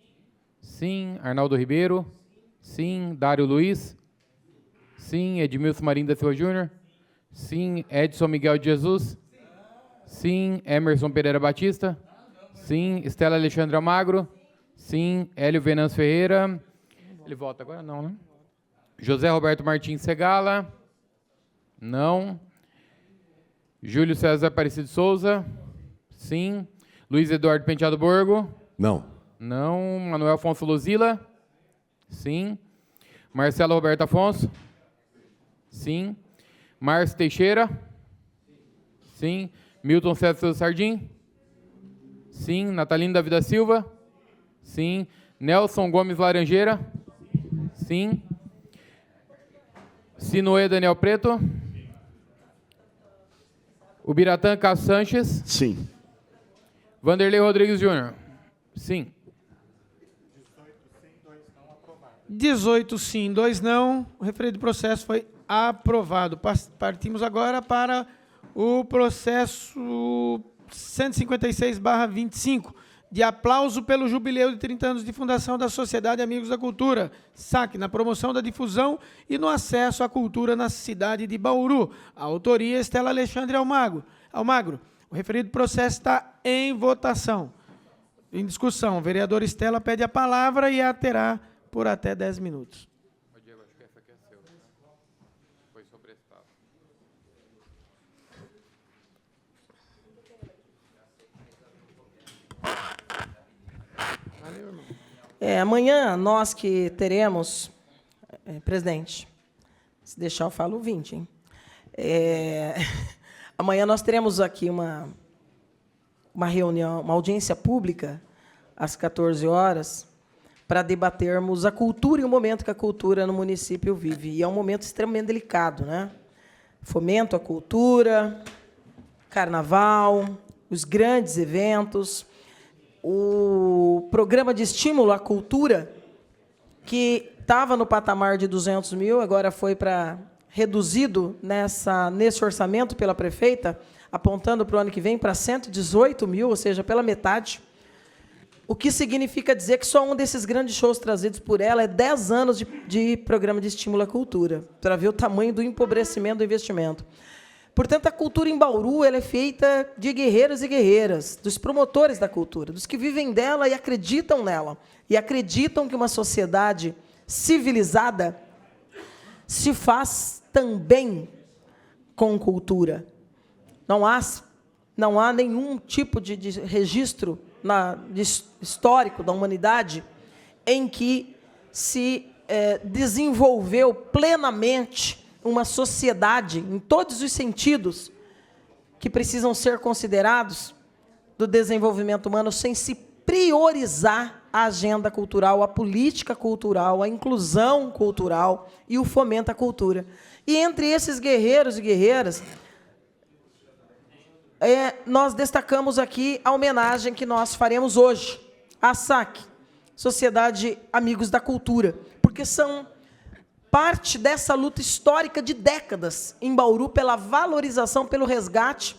Sim. Arnaldo Ribeiro? Sim. Dário Luiz? Sim. Edmilson Marim da Silva Júnior? Sim. Edson Miguel de Jesus? Sim. Emerson Pereira Batista? Sim. Estela Alexandre Almagro? Sim. Hélio Venâncio Ferreira? Ele volta agora? Não, né? José Roberto Martins Segala? Não. Júlio César Aparecido Souza? Sim. Luiz Eduardo Penteado Borgo? Não. Não. Manuel Afonso Luzila? Sim. Marcelo Roberto Afonso? Sim. Márcio Teixeira? Sim. Milton César Sardim? Sim. Natalino da Vida Silva? Sim. Nelson Gomes Laranjeira? Sim. Sinoé Daniel Preto? Ubiratã Cássio Sanches? Sim. Vanderlei Rodrigues Júnior? Sim. 18 sim, 2 não. O referido processo foi aprovado. Partimos agora para o processo 156/25, de aplauso pelo jubileu de 30 anos de fundação da Sociedade Amigos da Cultura, SAC, na promoção da difusão e no acesso à cultura na cidade de Bauru. A autoria Estela Alexandre Almagro. O referido processo está em votação. Em discussão, o vereador Estela pede a palavra e a terá por até 10 minutos. Diego, acho que essa aqui é seu. Foi sobrestado. Amanhã, nós que teremos, presidente, se deixar eu falo 20, hein? Amanhã nós teremos aqui uma reunião, uma audiência pública, às 14 horas, para debatermos a cultura e o momento que a cultura no município vive. E é um momento extremamente delicado, né? Fomento à cultura, carnaval, os grandes eventos, o programa de estímulo à cultura, que estava no patamar de 200 mil, agora foi reduzido nesse orçamento pela prefeita, apontando para o ano que vem para 118 mil, ou seja, pela metade. O que significa dizer que só um desses grandes shows trazidos por ela é 10 anos de programa de estímulo à cultura, para ver o tamanho do empobrecimento do investimento. Portanto, a cultura em Bauru ela é feita de guerreiros e guerreiras, dos promotores da cultura, dos que vivem dela e acreditam nela, e acreditam que uma sociedade civilizada se faz também com cultura. Não há nenhum tipo de registro histórico da humanidade em que se desenvolveu plenamente uma sociedade, em todos os sentidos, que precisam ser considerados do desenvolvimento humano, sem se priorizar a agenda cultural, a política cultural, a inclusão cultural e o fomento à cultura. E entre esses guerreiros e guerreiras, nós destacamos aqui a homenagem que nós faremos hoje à SAC, Sociedade Amigos da Cultura, porque são parte dessa luta histórica de décadas em Bauru pela valorização, pelo resgate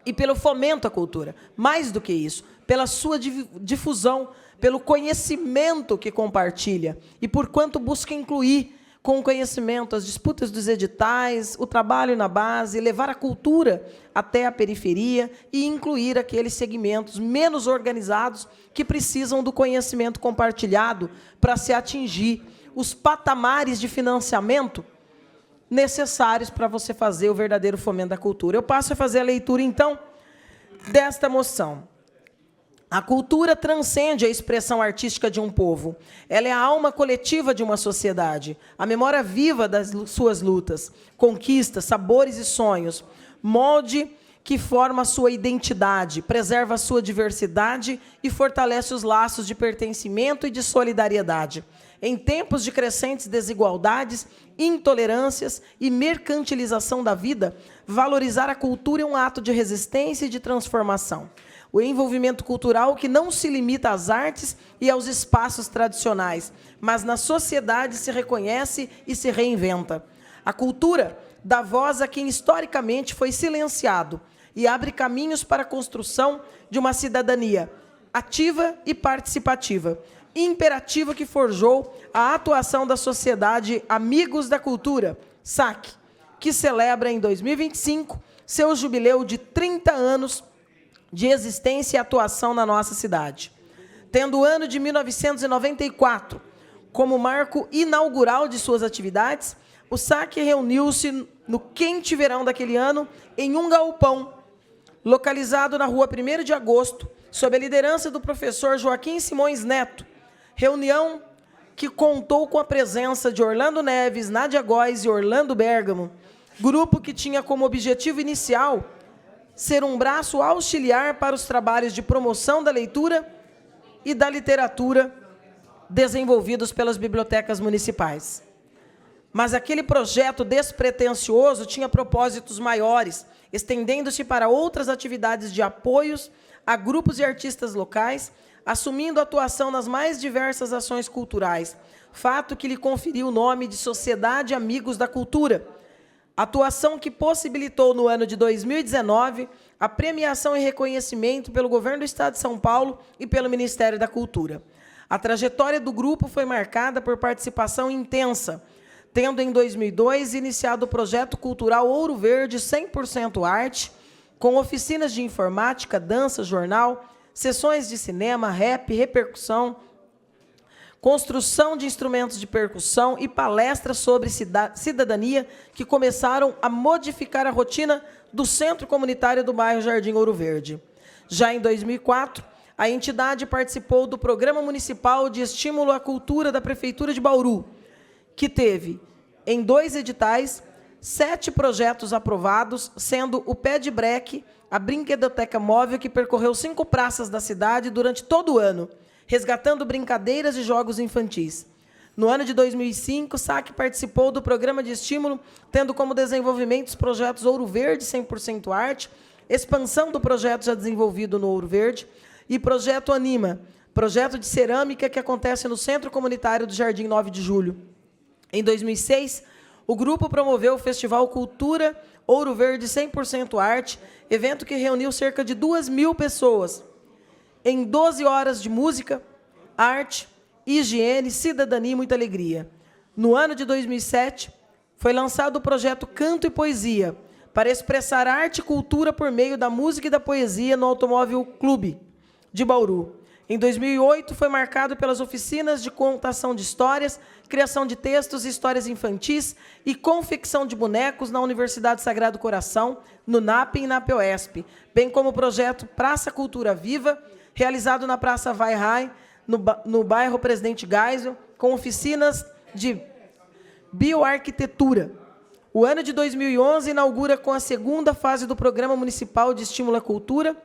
e pelo fomento à cultura. Mais do que isso, pela sua difusão, pelo conhecimento que compartilha e por quanto busca incluir com o conhecimento as disputas dos editais, o trabalho na base, levar a cultura até a periferia e incluir aqueles segmentos menos organizados que precisam do conhecimento compartilhado para se atingir os patamares de financiamento necessários para você fazer o verdadeiro fomento da cultura. Eu passo a fazer a leitura, então, desta moção. A cultura transcende a expressão artística de um povo. Ela é a alma coletiva de uma sociedade, a memória viva das suas lutas, conquistas, sabores e sonhos, molde que forma a sua identidade, preserva a sua diversidade e fortalece os laços de pertencimento e de solidariedade. Em tempos de crescentes desigualdades, intolerâncias e mercantilização da vida, valorizar a cultura é um ato de resistência e de transformação. O envolvimento cultural que não se limita às artes e aos espaços tradicionais, mas na sociedade se reconhece e se reinventa. A cultura dá voz a quem historicamente foi silenciado e abre caminhos para a construção de uma cidadania ativa e participativa, imperativa que forjou a atuação da Sociedade Amigos da Cultura, SAC, que celebra em 2025 seu jubileu de 30 anos de existência e atuação na nossa cidade. Tendo o ano de 1994 como marco inaugural de suas atividades, o SAC reuniu-se no quente verão daquele ano em um galpão, localizado na rua 1º de agosto, sob a liderança do professor Joaquim Simões Neto. Reunião que contou com a presença de Orlando Neves, Nádia Góes e Orlando Bergamo, grupo que tinha como objetivo inicial ser um braço auxiliar para os trabalhos de promoção da leitura e da literatura desenvolvidos pelas bibliotecas municipais. Mas aquele projeto despretensioso tinha propósitos maiores, estendendo-se para outras atividades de apoios a grupos e artistas locais, assumindo atuação nas mais diversas ações culturais, fato que lhe conferiu o nome de Sociedade Amigos da Cultura, atuação que possibilitou, no ano de 2019, a premiação e reconhecimento pelo Governo do Estado de São Paulo e pelo Ministério da Cultura. A trajetória do grupo foi marcada por participação intensa, tendo em 2002 iniciado o projeto cultural Ouro Verde 100% Arte, com oficinas de informática, dança, jornal, sessões de cinema, rap, repercussão, construção de instrumentos de percussão e palestras sobre cidadania que começaram a modificar a rotina do Centro Comunitário do bairro Jardim Ouro Verde. Já em 2004, a entidade participou do Programa Municipal de Estímulo à Cultura da Prefeitura de Bauru, que teve, em 2 editais, 7 projetos aprovados, sendo o Pé de Breque, a brinquedoteca móvel que percorreu 5 praças da cidade durante todo o ano, resgatando brincadeiras e jogos infantis. No ano de 2005, o SAC participou do programa de estímulo, tendo como desenvolvimento os projetos Ouro Verde 100% Arte, expansão do projeto já desenvolvido no Ouro Verde, e Projeto Anima, projeto de cerâmica que acontece no Centro Comunitário do Jardim 9 de Julho. Em 2006, o grupo promoveu o Festival Cultura Ouro Verde 100% Arte, evento que reuniu cerca de 2.000 pessoas, em 12 horas de música, arte, higiene, cidadania e muita alegria. No ano de 2007, foi lançado o projeto Canto e Poesia, para expressar arte e cultura por meio da música e da poesia no Automóvel Clube de Bauru. Em 2008, foi marcado pelas oficinas de contação de histórias, criação de textos e histórias infantis e confecção de bonecos na Universidade Sagrado Coração, no NAP e na POESP, bem como o projeto Praça Cultura Viva, realizado na Praça Vai Rai, no bairro Presidente Geisel, com oficinas de bioarquitetura. O ano de 2011 inaugura com a 2ª fase do Programa Municipal de Estímulo à Cultura.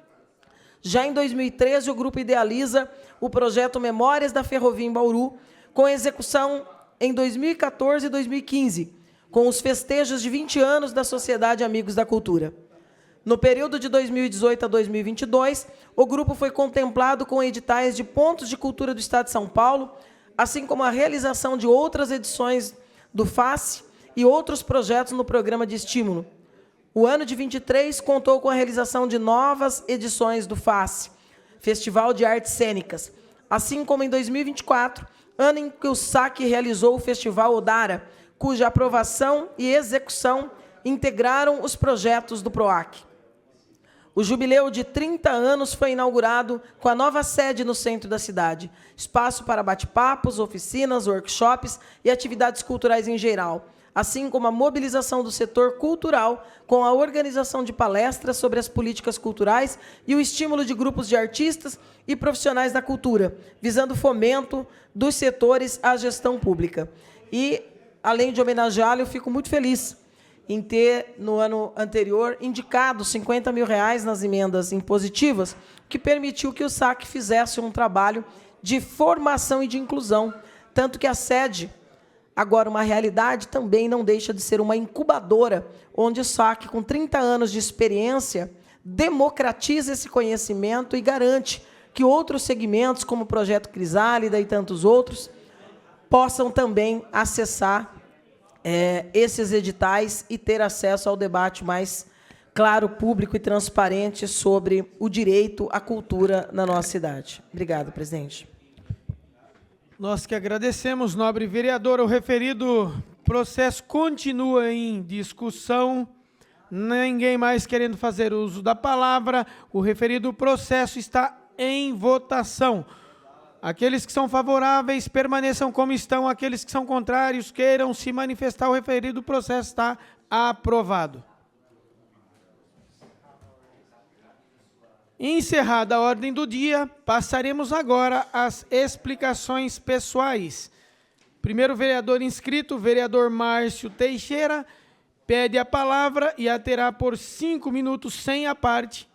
Já em 2013, o grupo idealiza o projeto Memórias da Ferrovia em Bauru, com execução em 2014 e 2015, com os festejos de 20 anos da Sociedade Amigos da Cultura. No período de 2018 a 2022, o grupo foi contemplado com editais de pontos de cultura do Estado de São Paulo, assim como a realização de outras edições do FACE e outros projetos no programa de estímulo. O ano de 23 contou com a realização de novas edições do FACE, Festival de Artes Cênicas, assim como em 2024, ano em que o SAC realizou o Festival Odara, cuja aprovação e execução integraram os projetos do PROAC. O jubileu de 30 anos foi inaugurado com a nova sede no centro da cidade, espaço para bate-papos, oficinas, workshops e atividades culturais em geral, assim como a mobilização do setor cultural com a organização de palestras sobre as políticas culturais e o estímulo de grupos de artistas e profissionais da cultura, visando o fomento dos setores à gestão pública. E, além de homenageá-lo, eu fico muito feliz em ter, no ano anterior, indicado R$50 mil nas emendas impositivas, que permitiu que o SAC fizesse um trabalho de formação e de inclusão, tanto que a sede, agora uma realidade, também não deixa de ser uma incubadora, onde o SAC, com 30 anos de experiência, democratiza esse conhecimento e garante que outros segmentos, como o Projeto Crisálida e tantos outros, possam também acessar esses editais e ter acesso ao debate mais claro, público e transparente sobre o direito à cultura na nossa cidade. Obrigada, presidente. Nós que agradecemos, nobre vereador. O referido processo continua em discussão. Ninguém mais querendo fazer uso da palavra. O referido processo está em votação. Aqueles que são favoráveis permaneçam como estão. Aqueles que são contrários queiram se manifestar. O referido processo está aprovado. Encerrada a ordem do dia, passaremos agora às explicações pessoais. Primeiro vereador inscrito, vereador Márcio Teixeira, pede a palavra e a terá por 5 minutos sem a parte.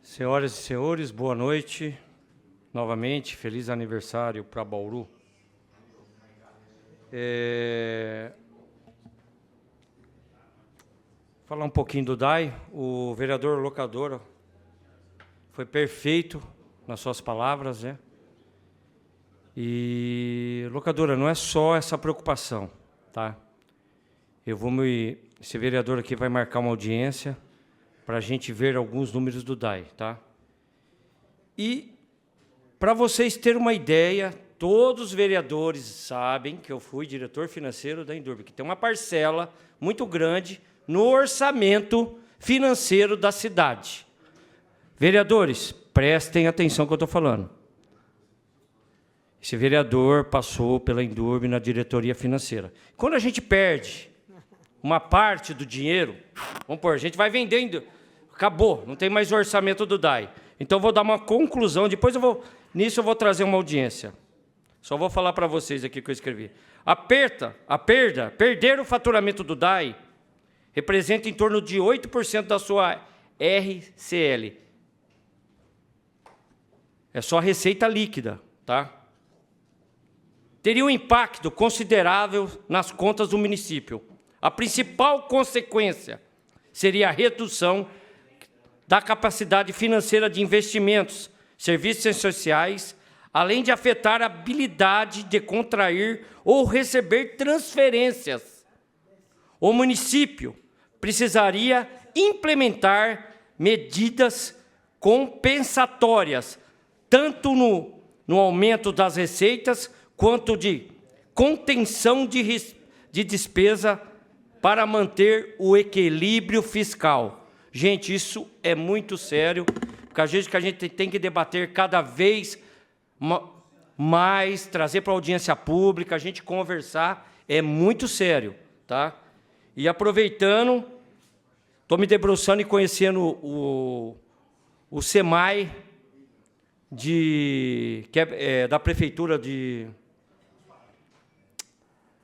Senhoras e senhores, boa noite. Novamente, feliz aniversário para Bauru. Falar um pouquinho do DAI. O vereador Locadora foi perfeito nas suas palavras, né? E, Locadora, não é só essa preocupação, tá? Esse vereador aqui vai marcar uma audiência para a gente ver alguns números do DAI, tá? E, para vocês terem uma ideia, todos os vereadores sabem que eu fui diretor financeiro da Endurbe, que tem uma parcela muito grande no orçamento financeiro da cidade. Vereadores, prestem atenção no que eu estou falando. Esse vereador passou pela Endurbe na diretoria financeira. Quando a gente perde uma parte do dinheiro, vamos pôr, a gente vai vendendo, acabou, não tem mais orçamento do DAI. Então, vou dar uma conclusão, depois nisso eu vou trazer uma audiência. Só vou falar para vocês aqui que eu escrevi. Perder o faturamento do DAI representa em torno de 8% da sua RCL. É só a receita líquida, tá? Teria um impacto considerável nas contas do município. A principal consequência seria a redução da capacidade financeira de investimentos, serviços essenciais, além de afetar a habilidade de contrair ou receber transferências. O município precisaria implementar medidas compensatórias, tanto no aumento das receitas, quanto de contenção de despesa para manter o equilíbrio fiscal. Gente, isso é muito sério, porque a gente tem que debater cada vez mais, trazer para a audiência pública, a gente conversar, é muito sério, tá? E aproveitando, estou me debruçando e conhecendo o SEMAI, da Prefeitura de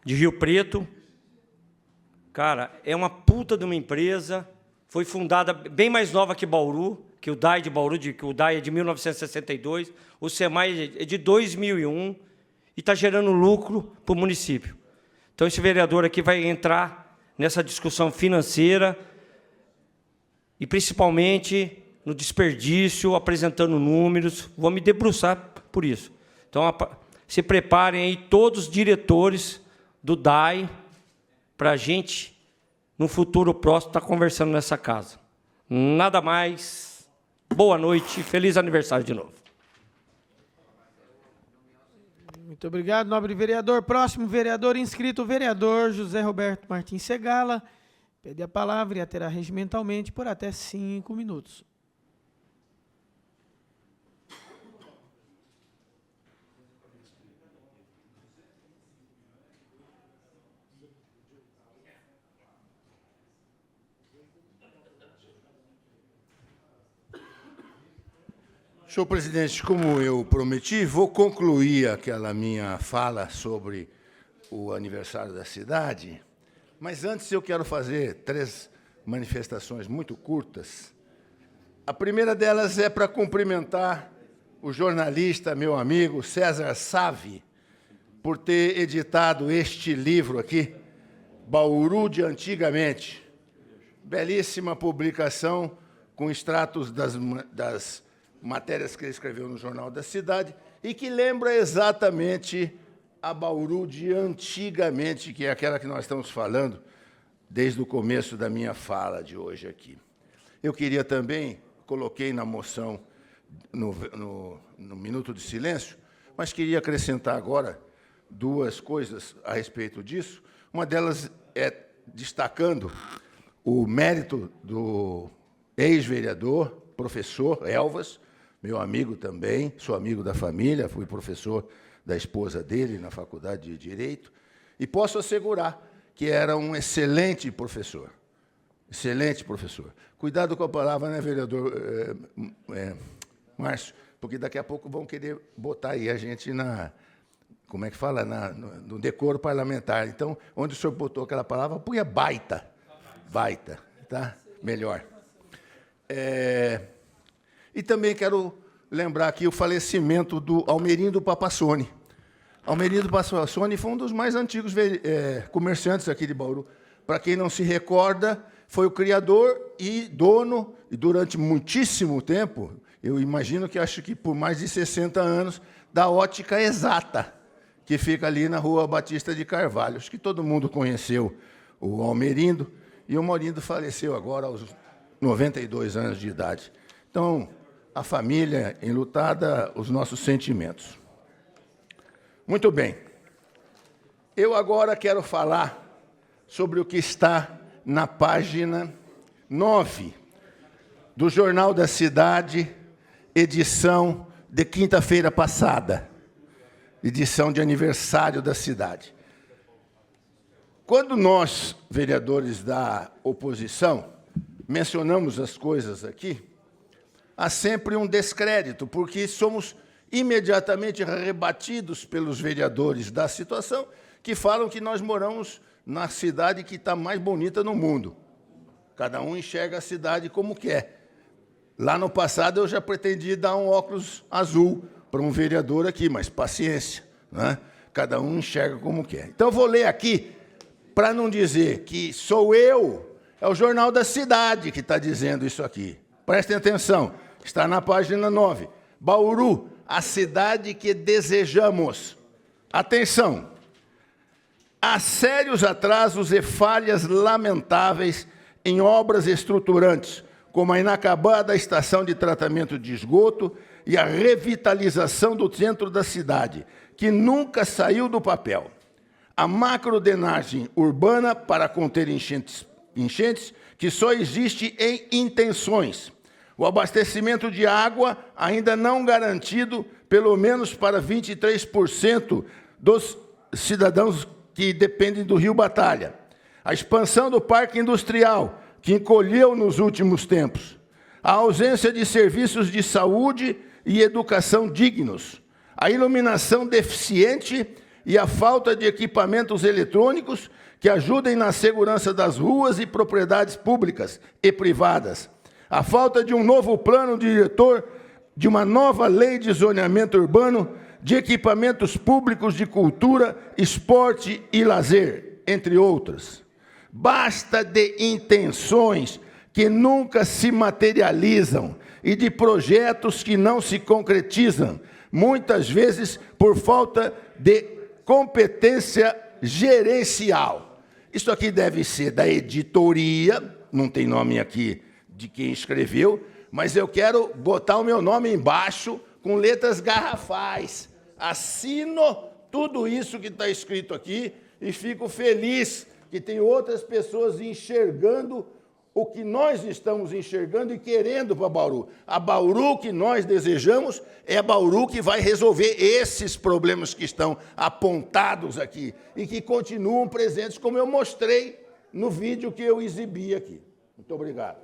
Rio Preto. Cara, é uma puta de uma empresa, foi fundada bem mais nova que Bauru, que o DAI de Bauru, que o DAI é de 1962, o SEMAI é de 2001 e está gerando lucro para o município. Então, esse vereador aqui vai entrar nessa discussão financeira e, principalmente, no desperdício, apresentando números. Vou me debruçar por isso. Então, se preparem aí todos os diretores do DAI para a gente, no futuro próximo, estar conversando nessa casa. Nada mais. Boa noite. Feliz aniversário de novo. Muito obrigado, nobre vereador. Próximo vereador inscrito, o vereador José Roberto Martins Segala. Pede a palavra e a terá regimentalmente por até 5 minutos. Senhor presidente, como eu prometi, vou concluir aquela minha fala sobre o aniversário da cidade, mas antes eu quero fazer 3 manifestações muito curtas. A primeira delas é para cumprimentar o jornalista, meu amigo César Savi, por ter editado este livro aqui, Bauru de Antigamente. Belíssima publicação, com extratos das matérias que ele escreveu no Jornal da Cidade, e que lembra exatamente a Bauru de antigamente, que é aquela que nós estamos falando desde o começo da minha fala de hoje aqui. Eu queria também, coloquei na moção, no minuto de silêncio, mas queria acrescentar agora duas coisas a respeito disso. Uma delas é destacando o mérito do ex-vereador, professor Elvas, meu amigo também, sou amigo da família, fui professor da esposa dele na Faculdade de Direito, e posso assegurar que era um excelente professor. Excelente professor. Cuidado com a palavra, né, vereador Márcio? Porque daqui a pouco vão querer botar aí a gente na... Como é que fala? No decoro parlamentar. Então, onde o senhor botou aquela palavra, punha baita. Baita, tá? Melhor. E também quero lembrar aqui o falecimento do Almerindo Papassoni. Almerindo Papassoni foi um dos mais antigos comerciantes aqui de Bauru. Para quem não se recorda, foi o criador e dono, e durante muitíssimo tempo, eu imagino que acho que por mais de 60 anos, da Ótica Exata, que fica ali na Rua Batista de Carvalho. Acho que todo mundo conheceu o Almerindo, e o Almerindo faleceu agora aos 92 anos de idade. Então, a família enlutada, os nossos sentimentos. Muito bem. Eu agora quero falar sobre o que está na página 9 do Jornal da Cidade, edição de quinta-feira passada, edição de aniversário da cidade. Quando nós, vereadores da oposição, mencionamos as coisas aqui, há sempre um descrédito, porque somos imediatamente rebatidos pelos vereadores da situação, que falam que nós moramos na cidade que está mais bonita no mundo. Cada um enxerga a cidade como quer. Lá no passado eu já pretendi dar um óculos azul para um vereador aqui, mas paciência, né? Cada um enxerga como quer. Então eu vou ler aqui, para não dizer que sou eu, é o Jornal da Cidade que está dizendo isso aqui. Prestem atenção, está na página 9. Bauru, a cidade que desejamos. Atenção! Há sérios atrasos e falhas lamentáveis em obras estruturantes, como a inacabada estação de tratamento de esgoto e a revitalização do centro da cidade, que nunca saiu do papel. A macrodenagem urbana para conter enchentes, que só existe em intenções. O abastecimento de água ainda não garantido, pelo menos para 23% dos cidadãos que dependem do Rio Batalha. A expansão do parque industrial, que encolheu nos últimos tempos. A ausência de serviços de saúde e educação dignos. A iluminação deficiente e a falta de equipamentos eletrônicos que ajudem na segurança das ruas e propriedades públicas e privadas. A falta de um novo plano diretor, de uma nova lei de zoneamento urbano, de equipamentos públicos de cultura, esporte e lazer, entre outras. Basta de intenções que nunca se materializam e de projetos que não se concretizam, muitas vezes por falta de competência gerencial. Isso aqui deve ser da editoria, não tem nome aqui de quem escreveu, mas eu quero botar o meu nome embaixo com letras garrafais. Assino tudo isso que está escrito aqui e fico feliz que tem outras pessoas enxergando o que nós estamos enxergando e querendo para Bauru. A Bauru que nós desejamos é a Bauru que vai resolver esses problemas que estão apontados aqui e que continuam presentes, como eu mostrei no vídeo que eu exibi aqui. Muito obrigado.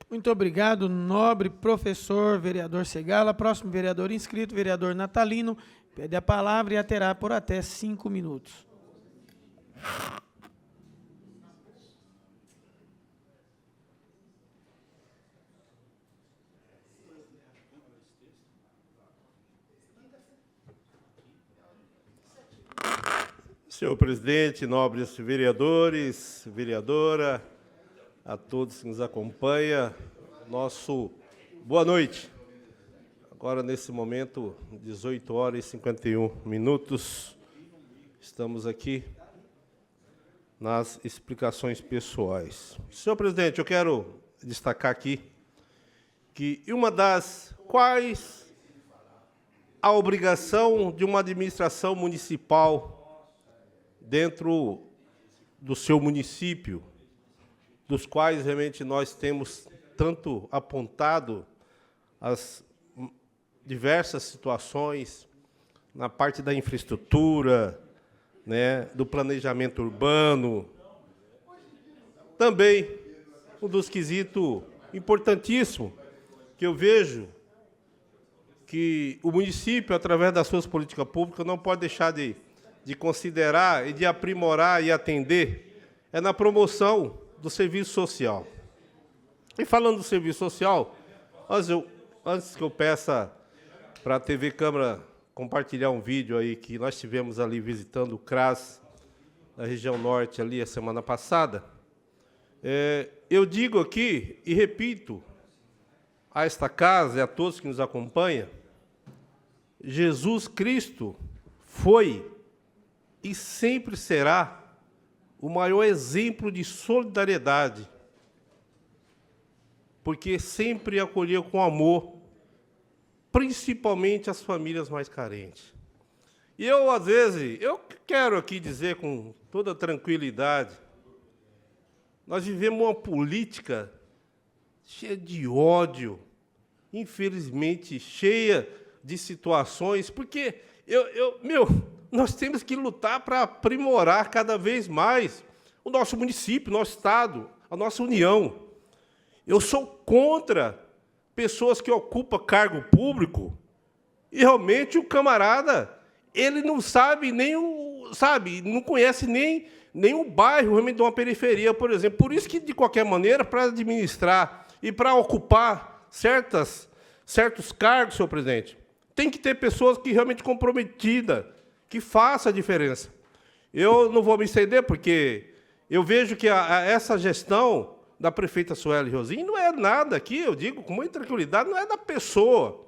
Muito obrigado, nobre professor, vereador Segala. Próximo vereador inscrito, vereador Natalino, pede a palavra e a terá por até 5 minutos. Senhor presidente, nobres vereadores, vereadora, a todos que nos acompanham, nosso boa noite. Agora, nesse momento, 18 horas e 51 minutos, estamos aqui nas explicações pessoais. Senhor presidente, eu quero destacar aqui que uma das quais a obrigação de uma administração municipal dentro do seu município, dos quais realmente nós temos tanto apontado as diversas situações na parte da infraestrutura, né, do planejamento urbano. Também um dos quesitos importantíssimos que eu vejo que o município, através das suas políticas públicas, não pode deixar de considerar e de aprimorar e atender, é na promoção do serviço social. E falando do serviço social, antes que eu peça para a TV Câmara compartilhar um vídeo aí que nós tivemos ali visitando o CRAS da região norte ali a semana passada, eu digo aqui e repito a esta casa e a todos que nos acompanham, Jesus Cristo foi e sempre será o maior exemplo de solidariedade, porque sempre acolheu com amor, principalmente as famílias mais carentes. E eu, às vezes, eu quero aqui dizer com toda tranquilidade, nós vivemos uma política cheia de ódio, infelizmente cheia de situações, porque nós temos que lutar para aprimorar cada vez mais o nosso município, o nosso estado, a nossa união. Eu sou contra pessoas que ocupam cargo público e realmente o camarada, ele não sabe não conhece nem o bairro realmente de uma periferia, por exemplo. Por isso que, de qualquer maneira, para administrar e para ocupar certos cargos, senhor presidente, tem que ter pessoas que realmente comprometidas, que façam a diferença. Eu não vou me estender, porque eu vejo que essa gestão da prefeita Sueli Rosim não é nada aqui, eu digo com muita tranquilidade, não é da pessoa,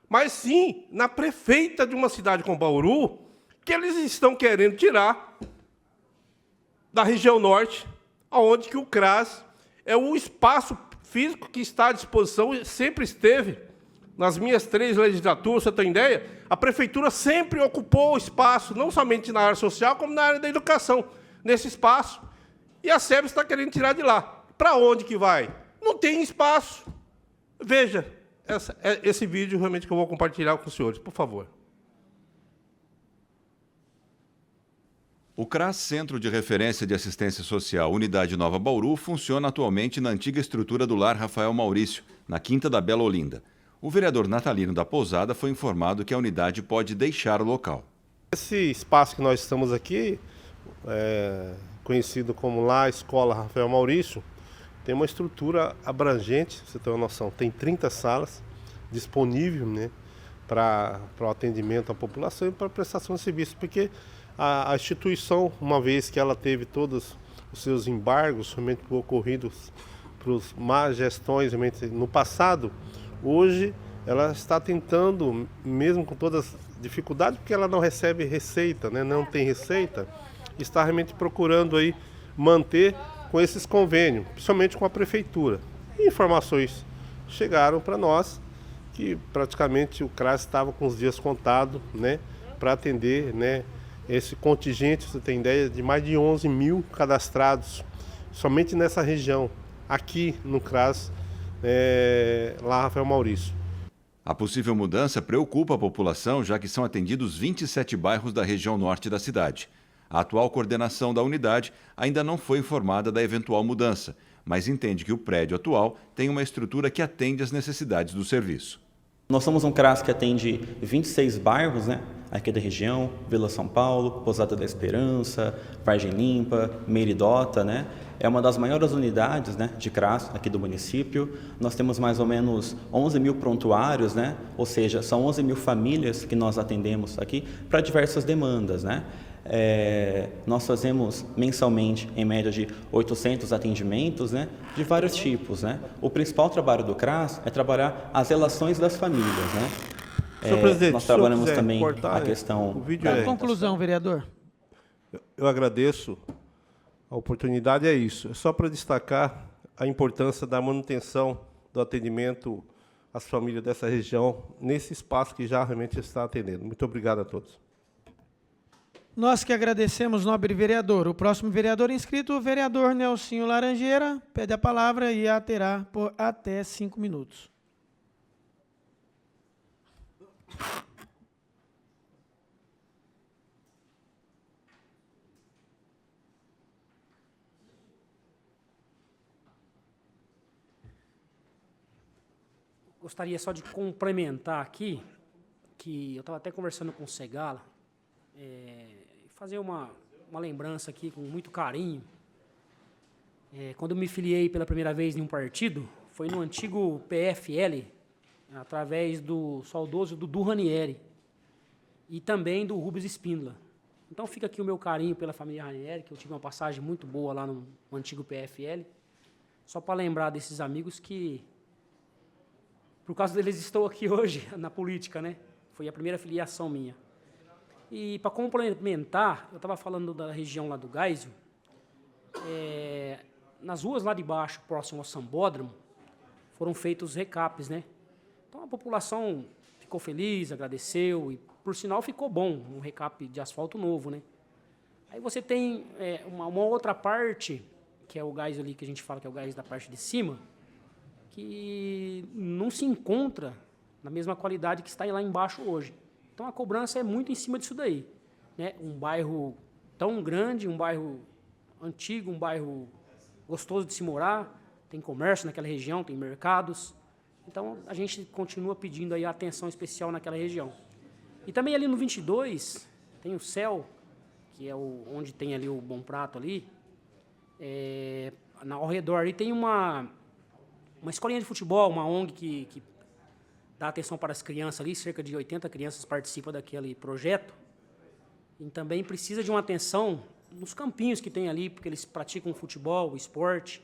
mas sim na prefeita de uma cidade como Bauru, que eles estão querendo tirar da região norte, onde que o CRAS é o espaço físico que está à disposição, sempre esteve. Nas minhas 3 legislaturas, você tem ideia, a prefeitura sempre ocupou o espaço, não somente na área social, como na área da educação, nesse espaço. E a SEB está querendo tirar de lá. Para onde que vai? Não tem espaço. Veja, esse vídeo realmente que eu vou compartilhar com os senhores, por favor. O CRAS, Centro de Referência de Assistência Social Unidade Nova Bauru, funciona atualmente na antiga estrutura do Lar Rafael Maurício, na Quinta da Bela Olinda. O vereador Natalino da Pousada foi informado que a unidade pode deixar o local. Esse espaço que nós estamos aqui, conhecido como lá Escola Rafael Maurício, tem uma estrutura abrangente, você tem uma noção, tem 30 salas disponíveis, né, para o atendimento à população e para a prestação de serviços, porque a instituição, uma vez que ela teve todos os seus embargos realmente ocorridos por más gestões realmente no passado, hoje ela está tentando, mesmo com todas as dificuldades, porque ela não recebe receita, né, não tem receita, está realmente procurando aí manter com esses convênios, principalmente com a prefeitura. E informações chegaram para nós que praticamente o CRAS estava com os dias contados, né, para atender, né, esse contingente, você tem ideia, de mais de 11 mil cadastrados, somente nessa região, aqui no CRAS, lá Rafael Maurício. A possível mudança preocupa a população, já que são atendidos 27 bairros da região norte da cidade. A atual coordenação da unidade ainda não foi informada da eventual mudança, mas entende que o prédio atual tem uma estrutura que atende às necessidades do serviço. Nós somos um CRAS que atende 26 bairros, né, aqui da região, Vila São Paulo, Pousada da Esperança, Vargem Limpa, Meridota, né? É uma das maiores unidades, né, de CRAS aqui do município. Nós temos mais ou menos 11 mil prontuários, né? Ou seja, são 11 mil famílias que nós atendemos aqui para diversas demandas, né? Nós fazemos mensalmente, em média, de 800 atendimentos, né, de vários tipos, né? O principal trabalho do CRAS é trabalhar as relações das famílias, né? Senhor presidente, nós trabalhamos também cortar, a questão... o vídeo Conclusão, vereador. Eu agradeço a oportunidade, é isso. É só para destacar a importância da manutenção do atendimento às famílias dessa região, nesse espaço que já realmente está atendendo. Muito obrigado a todos. Nós que agradecemos, nobre vereador. O próximo vereador inscrito, o vereador Nelsinho Laranjeira, pede a palavra e a terá por até 5 minutos. Gostaria só de complementar aqui, que eu estava até conversando com o Segala, fazer uma lembrança aqui com muito carinho. Quando eu me filiei pela primeira vez em um partido, foi no antigo PFL, através do saudoso Dudu Ranieri e também do Rubens Espíndola. Então fica aqui o meu carinho pela família Ranieri, que eu tive uma passagem muito boa lá no antigo PFL, só para lembrar desses amigos que, por causa deles, estou aqui hoje na política, né? Foi a primeira filiação minha. E, para complementar, eu estava falando da região lá do Geisel, nas ruas lá de baixo, próximo ao Sambódromo, foram feitos recaps, né? Então, a população ficou feliz, agradeceu, e, por sinal, ficou bom, um recap de asfalto novo, né? Aí você tem uma outra parte, que é o gás ali, que a gente fala que é o gás da parte de cima, que não se encontra na mesma qualidade que está lá embaixo hoje. Então, a cobrança é muito em cima disso daí, né? Um bairro tão grande, um bairro antigo, um bairro gostoso de se morar, tem comércio naquela região, tem mercados. Então, a gente continua pedindo aí atenção especial naquela região. E também ali no 22, tem o CEL, que é onde tem ali o Bom Prato ali. Ao redor ali tem uma escolinha de futebol, uma ONG que dá atenção para as crianças ali, cerca de 80 crianças participam daquele projeto. E também precisa de uma atenção nos campinhos que tem ali, porque eles praticam futebol, esporte,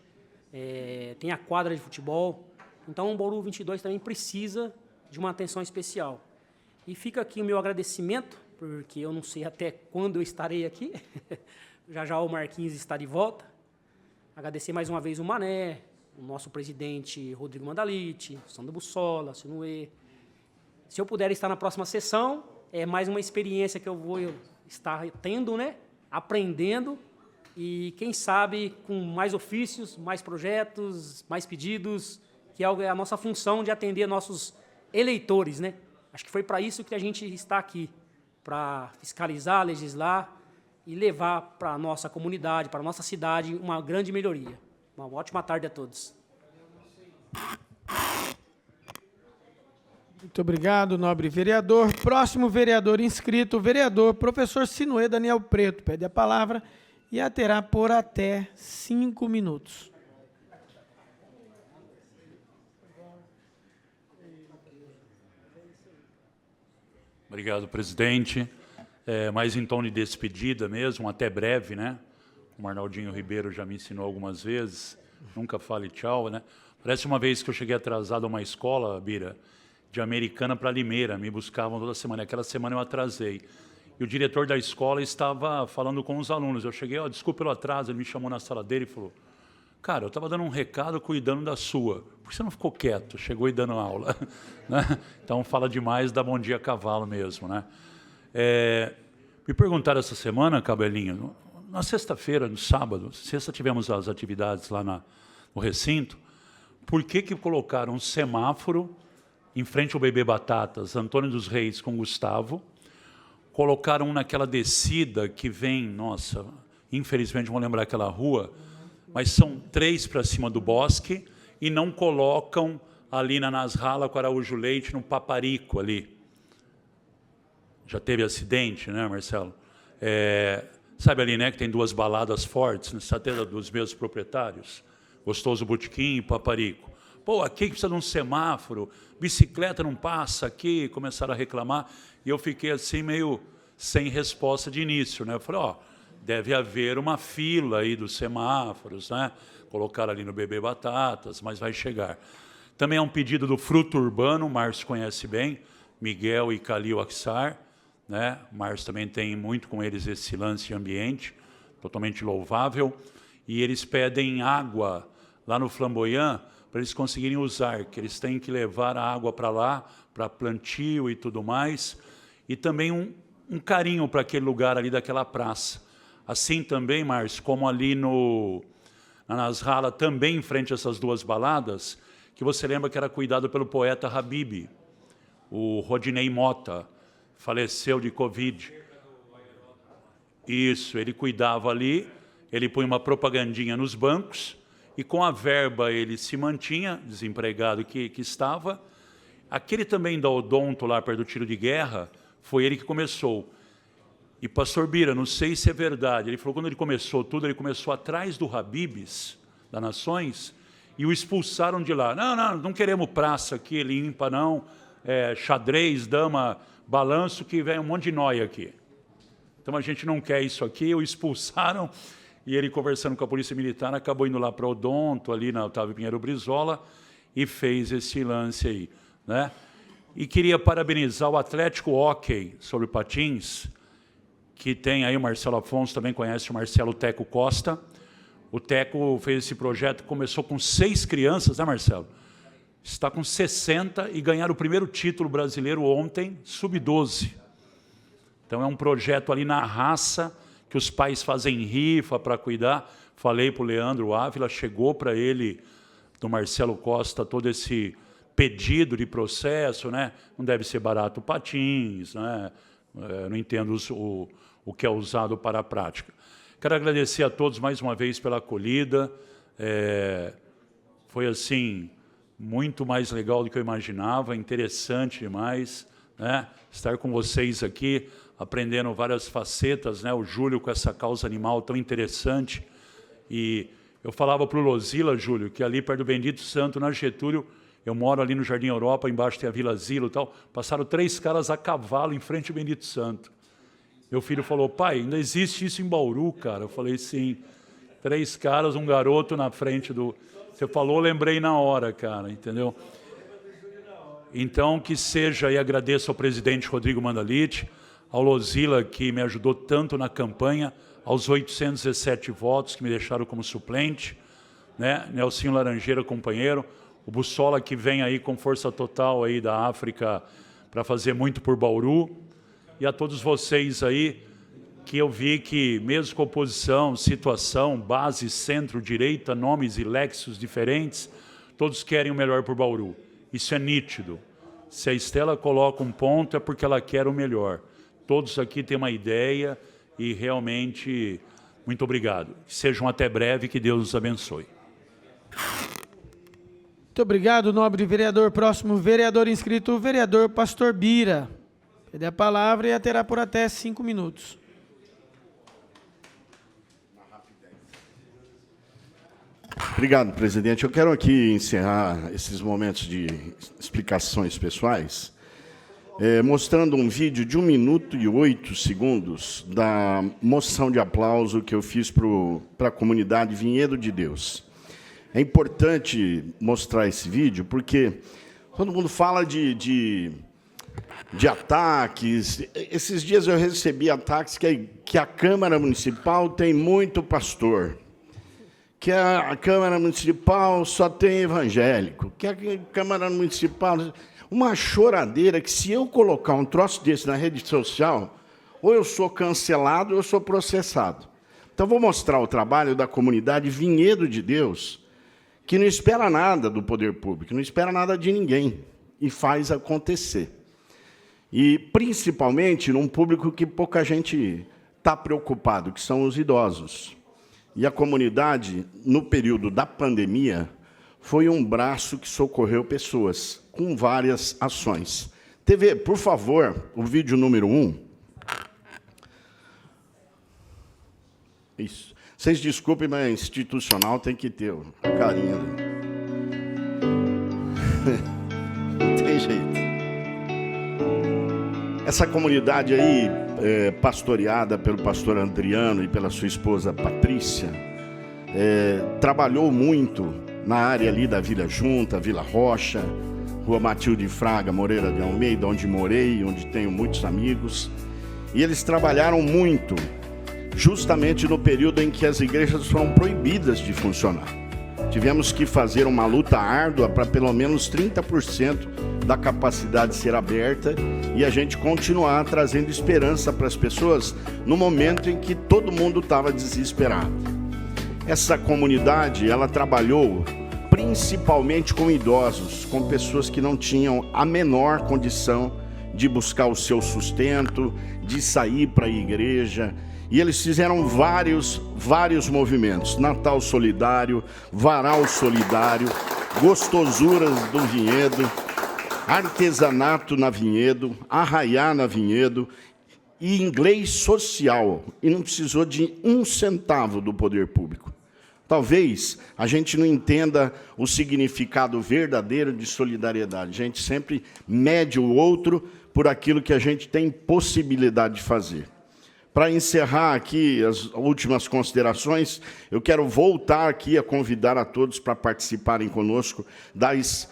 tem a quadra de futebol. Então, o Bauru 22 também precisa de uma atenção especial. E fica aqui o meu agradecimento, porque eu não sei até quando eu estarei aqui. Já o Marquinhos está de volta. Agradecer mais uma vez o Mané, o nosso presidente Rodrigo Mandalite, Sandro Bussola, Sinuê. Se eu puder estar na próxima sessão, é mais uma experiência que eu vou estar tendo, né? Aprendendo e, quem sabe, com mais ofícios, mais projetos, mais pedidos, que é a nossa função de atender nossos eleitores, né? Acho que foi para isso que a gente está aqui, para fiscalizar, legislar e levar para a nossa comunidade, para a nossa cidade, uma grande melhoria. Uma ótima tarde a todos. Muito obrigado, nobre vereador. Próximo vereador inscrito, o vereador professor Sinuê Daniel Preto. Pede a palavra e a terá por até 5 minutos. Obrigado, presidente. Mais em tom de despedida mesmo, até breve, né? O Arnaldinho Ribeiro já me ensinou algumas vezes, nunca fale tchau, né? Parece uma vez que eu cheguei atrasado a uma escola, Bira, de Americana para Limeira, me buscavam toda semana. Aquela semana eu atrasei. E o diretor da escola estava falando com os alunos. Eu cheguei, desculpa pelo atraso, ele me chamou na sala dele e falou, cara, eu estava dando um recado cuidando da sua. Por que você não ficou quieto? Chegou e dando aula. Né? Então, fala demais, dá bom dia a cavalo mesmo. Né? Me perguntaram essa semana, Cabelinho, na sexta-feira, no sábado, sexta tivemos as atividades lá no recinto, por que colocaram um semáforo em frente ao Bebê Batatas, Antônio dos Reis com Gustavo, colocaram naquela descida que vem, nossa, infelizmente vão lembrar aquela rua, mas são 3 para cima do Bosque e não colocam ali na Nasrala com Araújo Leite, no Paparico ali. Já teve acidente, né, Marcelo? Sabe ali, né, que tem 2 baladas fortes, na estratégia dos meus proprietários, Gostoso Botequim e Paparico. Pô, aqui precisa de um semáforo, bicicleta não passa aqui, começaram a reclamar, e eu fiquei assim meio sem resposta de início, né? Eu falei, ó, deve haver uma fila aí dos semáforos, né? Colocaram ali no Bebê Batatas, mas vai chegar. Também é um pedido do Fruto Urbano, o Márcio conhece bem, Miguel e Calil Aksar, né? O Márcio também tem muito com eles esse lance de ambiente, totalmente louvável, e eles pedem água lá no Flamboyant para eles conseguirem usar, que eles têm que levar a água para lá, para plantio e tudo mais, e também um carinho para aquele lugar ali daquela praça. Assim também, Márcio, como ali na Nasrallah, também em frente a essas duas baladas, que você lembra que era cuidado pelo poeta Habib, o Rodinei Mota, faleceu de Covid. Isso, ele cuidava ali, ele põe uma propagandinha nos bancos, e com a verba ele se mantinha, desempregado que estava. Aquele também da Odonto, lá perto do tiro de guerra, foi ele que começou. E pastor Bira, não sei se é verdade, ele falou que quando ele começou tudo, ele começou atrás do Habib's, da Nações, e o expulsaram de lá. Não queremos praça aqui, limpa, não, xadrez, dama, balanço, que vem um monte de nóia aqui. Então a gente não quer isso aqui, o expulsaram, e ele conversando com a Polícia Militar, acabou indo lá para Odonto, ali na Otávio Pinheiro Brizola, e fez esse lance aí, né? E queria parabenizar o Atlético Hockey sobre patins, que tem aí o Marcelo Afonso, também conhece o Marcelo Teco Costa. O Teco fez esse projeto, começou com 6 crianças, né, Marcelo? Está com 60 e ganharam o primeiro título brasileiro ontem, sub-12. Então é um projeto ali na raça, que os pais fazem rifa para cuidar. Falei para o Leandro Ávila, chegou para ele, do Marcelo Costa, todo esse pedido de processo, né? Não deve ser barato patins, né? Não entendo o que é usado para a prática. Quero agradecer a todos mais uma vez pela acolhida. Foi assim muito mais legal do que eu imaginava, interessante demais, né? Estar com vocês aqui, aprendendo várias facetas, né? O Júlio com essa causa animal tão interessante. E eu falava para o Lozila, Júlio, que ali perto do Bendito Santo, na Getúlio, eu moro ali no Jardim Europa, embaixo tem a Vila Zilo e tal, passaram 3 caras a cavalo em frente ao Bendito Santo. Meu filho falou, pai, ainda existe isso em Bauru, cara? Eu falei, sim. 3 caras, um garoto na frente do... Você falou, lembrei na hora, cara, entendeu? Então, que seja, e agradeço ao presidente Rodrigo Mandalite, ao Lozila, que me ajudou tanto na campanha, aos 817 votos que me deixaram como suplente, né? Nelsinho Laranjeira, companheiro, o Bussola, que vem aí com força total aí da África para fazer muito por Bauru, e a todos vocês aí, que eu vi que, mesmo com oposição, situação, base, centro, direita, nomes e léxicos diferentes, todos querem o melhor por Bauru. Isso é nítido. Se a Estela coloca um ponto, é porque ela quer o melhor. Todos aqui têm uma ideia e realmente, muito obrigado. Sejam até breve, que Deus os abençoe. Muito obrigado, nobre vereador. Próximo vereador inscrito, o vereador Pastor Bira. Pede a palavra e a terá por até 5 minutos. Obrigado, presidente. Eu quero aqui encerrar esses momentos de explicações pessoais, mostrando um vídeo de 1 minuto e 8 segundos da moção de aplauso que eu fiz para a comunidade Vinhedo de Deus. É importante mostrar esse vídeo porque todo mundo fala de ataques. Esses dias eu recebi ataques que a Câmara Municipal tem muito pastor, que a Câmara Municipal só tem evangélico, que a Câmara Municipal... Uma choradeira que, se eu colocar um troço desse na rede social, ou eu sou cancelado ou eu sou processado. Então, vou mostrar o trabalho da comunidade Vinhedo de Deus, que não espera nada do poder público, não espera nada de ninguém, e faz acontecer. E, principalmente, num público que pouca gente está preocupado, que são os idosos. E a comunidade, no período da pandemia, foi um braço que socorreu pessoas, com várias ações. TV, por favor, o vídeo número 1. Isso. Vocês desculpem, mas institucional tem que ter a carinha. Não tem jeito. Essa comunidade aí pastoreada pelo pastor Adriano e pela sua esposa Patrícia, trabalhou muito na área ali da Vila Junta, Vila Rocha, Rua Matilde Fraga, Moreira de Almeida, onde morei, onde tenho muitos amigos. E eles trabalharam muito, justamente no período em que as igrejas foram proibidas de funcionar. Tivemos que fazer uma luta árdua para pelo menos 30% da capacidade ser aberta e a gente continuar trazendo esperança para as pessoas no momento em que todo mundo estava desesperado. Essa comunidade, ela trabalhou principalmente com idosos, com pessoas que não tinham a menor condição de buscar o seu sustento, de sair para a igreja. E eles fizeram vários movimentos: Natal Solidário, Varal Solidário, Gostosuras do Vinhedo, Artesanato na Vinhedo, Arraiá na Vinhedo e Inglês Social. E não precisou de um centavo do poder público. Talvez a gente não entenda o significado verdadeiro de solidariedade. A gente sempre mede o outro por aquilo que a gente tem possibilidade de fazer. Para encerrar aqui as últimas considerações, eu quero voltar aqui a convidar a todos para participarem conosco das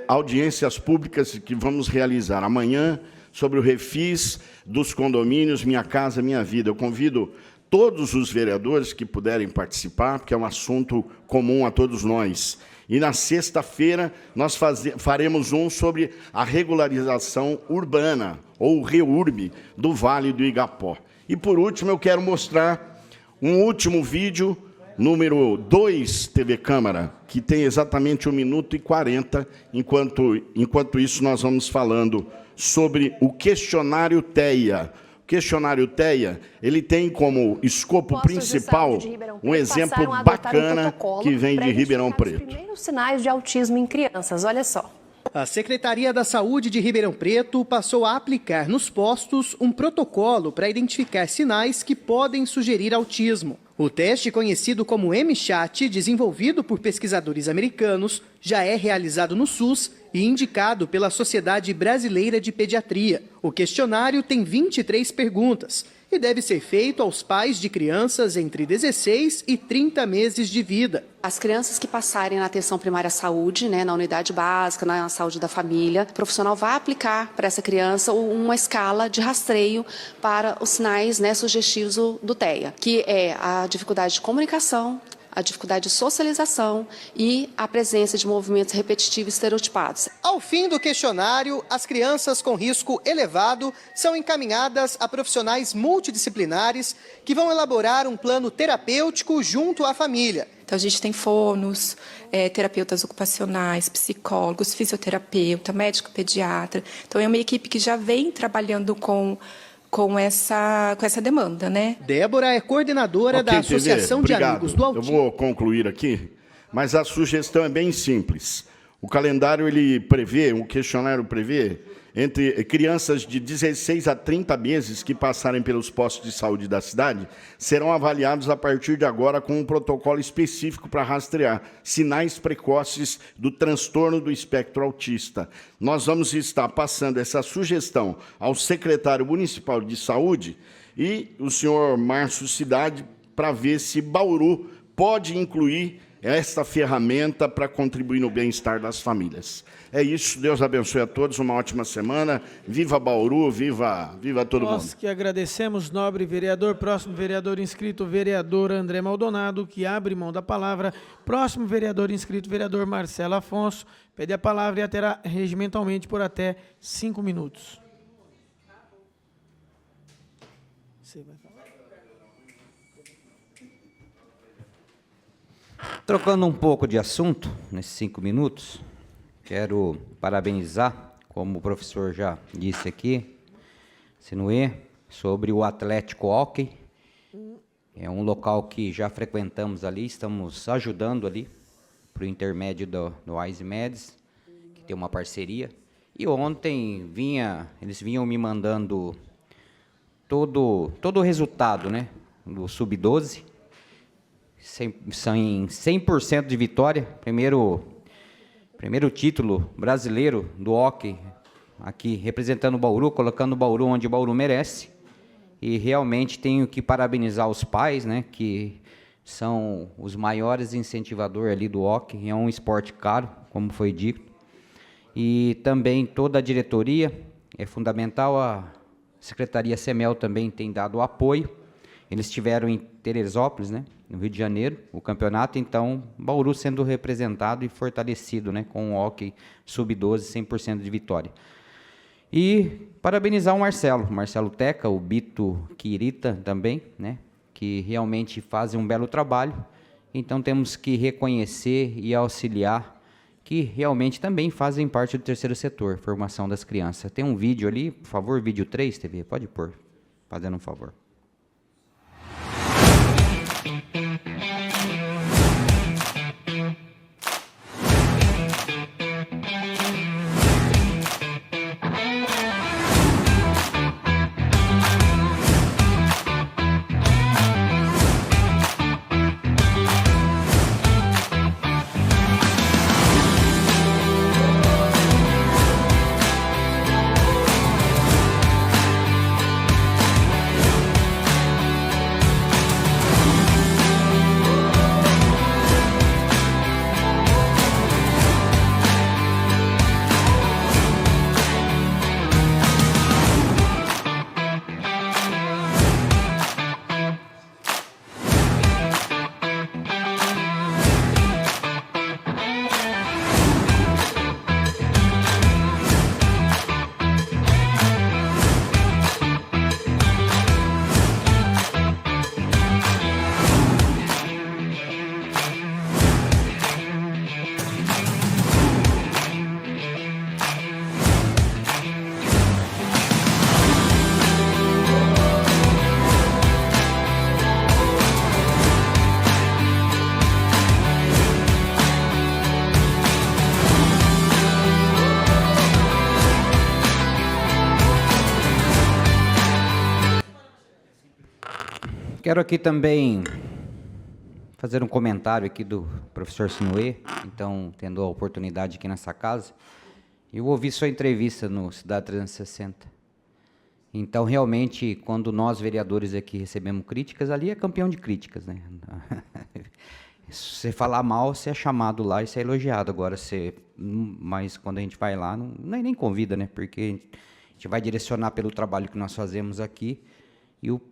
audiências públicas que vamos realizar amanhã sobre o refis dos condomínios Minha Casa Minha Vida. Eu convido todos os vereadores que puderem participar, porque é um assunto comum a todos nós. E na sexta-feira nós faremos um sobre a regularização urbana, ou REURB, do Vale do Igapó. E, por último, eu quero mostrar um último vídeo, número 2, TV Câmara, que tem exatamente 1 minuto e 40. Enquanto isso, nós vamos falando sobre o questionário TEA. O questionário TEA, ele tem como escopo principal um exemplo bacana que vem de Ribeirão Preto. Primeiros sinais de autismo em crianças, olha só. A Secretaria da Saúde de Ribeirão Preto passou a aplicar nos postos um protocolo para identificar sinais que podem sugerir autismo. O teste, conhecido como M-Chat, desenvolvido por pesquisadores americanos, já é realizado no SUS e indicado pela Sociedade Brasileira de Pediatria. O questionário tem 23 perguntas e deve ser feito aos pais de crianças entre 16 e 30 meses de vida. As crianças que passarem na atenção primária à saúde, na unidade básica, na saúde da família, o profissional vai aplicar para essa criança uma escala de rastreio para os sinais sugestivos do TEA, que é a dificuldade de comunicação, a dificuldade de socialização e a presença de movimentos repetitivos estereotipados. Ao fim do questionário, as crianças com risco elevado são encaminhadas a profissionais multidisciplinares que vão elaborar um plano terapêutico junto à família. Então, a gente tem fonos, terapeutas ocupacionais, psicólogos, fisioterapeuta, médico pediatra. Então, é uma equipe que já vem trabalhando com essa demanda, Débora é coordenadora da Associação de Amigos do Autismo. Eu vou concluir aqui, mas a sugestão é bem simples. O calendário, o questionário prevê entre crianças de 16 a 30 meses que passarem pelos postos de saúde da cidade, serão avaliados a partir de agora com um protocolo específico para rastrear sinais precoces do transtorno do espectro autista. Nós vamos estar passando essa sugestão ao secretário municipal de saúde e o senhor Márcio Cidade para ver se Bauru pode incluir esta ferramenta para contribuir no bem-estar das famílias. É isso, Deus abençoe a todos, uma ótima semana, viva Bauru, viva todo mundo. Nós que agradecemos, nobre vereador. Próximo vereador inscrito, vereador André Maldonado, que abre mão da palavra. Próximo vereador inscrito, vereador Marcelo Afonso, pede a palavra e a terá regimentalmente por até 5 minutos. Você vai falar. Trocando um pouco de assunto, nesses 5 minutos, quero parabenizar, como o professor já disse aqui, Sinuê, sobre o Atlético Hockey. É um local que já frequentamos ali, estamos ajudando ali, por intermédio do AISMEDS, que tem uma parceria. E ontem eles vinham me mandando todo o resultado, do Sub-12, 100% de vitória, primeiro título brasileiro do hockey, aqui representando o Bauru, colocando o Bauru onde o Bauru merece. E realmente tenho que parabenizar os pais, né, que são os maiores incentivadores ali do hóquei. É um esporte caro, como foi dito. E também toda a diretoria, é fundamental, a Secretaria CEMEL também tem dado apoio. Eles estiveram em Teresópolis, né, no Rio de Janeiro, o campeonato, então Bauru sendo representado e fortalecido, né, com o hóquei sub-12, 100% de vitória. E parabenizar o Marcelo Teca, o Bito Quirita também, né, que realmente fazem um belo trabalho. Então temos que reconhecer e auxiliar, que realmente também fazem parte do terceiro setor, formação das crianças. Tem um vídeo ali, por favor, vídeo 3, TV, pode pôr, fazendo um favor. Quero aqui também fazer um comentário aqui do professor Sinuê, então, tendo a oportunidade aqui nessa casa. Eu ouvi sua entrevista no Cidade 360. Então, realmente, quando nós, vereadores aqui, recebemos críticas, ali é campeão de críticas, né? Se você falar mal, você é chamado lá e você é elogiado. Agora, mas quando a gente vai lá, nem convida, né? Porque a gente vai direcionar pelo trabalho que nós fazemos aqui.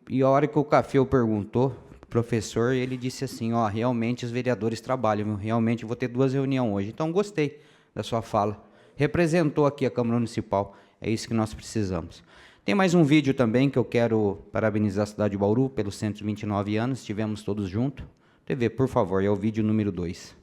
E a hora que o Café perguntou, o professor, ele disse assim, ó, realmente os vereadores trabalham, realmente vou ter 2 reuniões hoje. Então, gostei da sua fala. Representou aqui a Câmara Municipal, é isso que nós precisamos. Tem mais um vídeo também que eu quero parabenizar a cidade de Bauru pelos 129 anos, estivemos todos juntos. TV, por favor, é o vídeo número 2.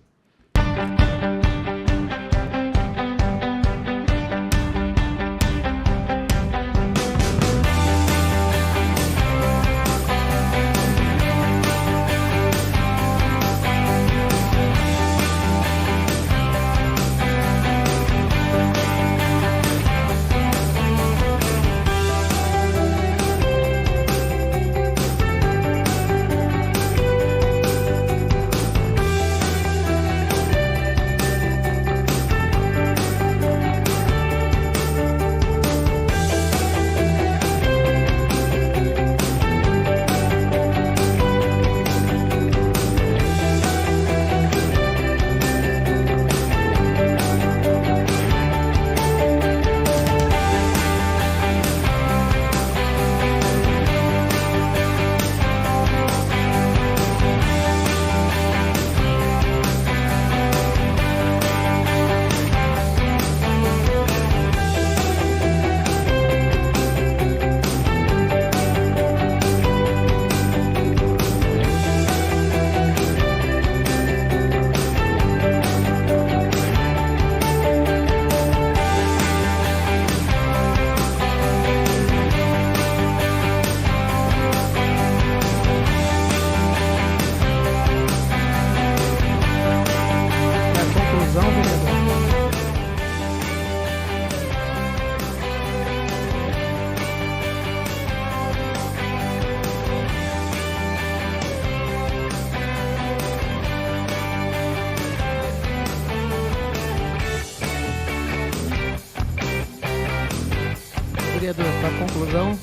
Vereador, para a conclusão.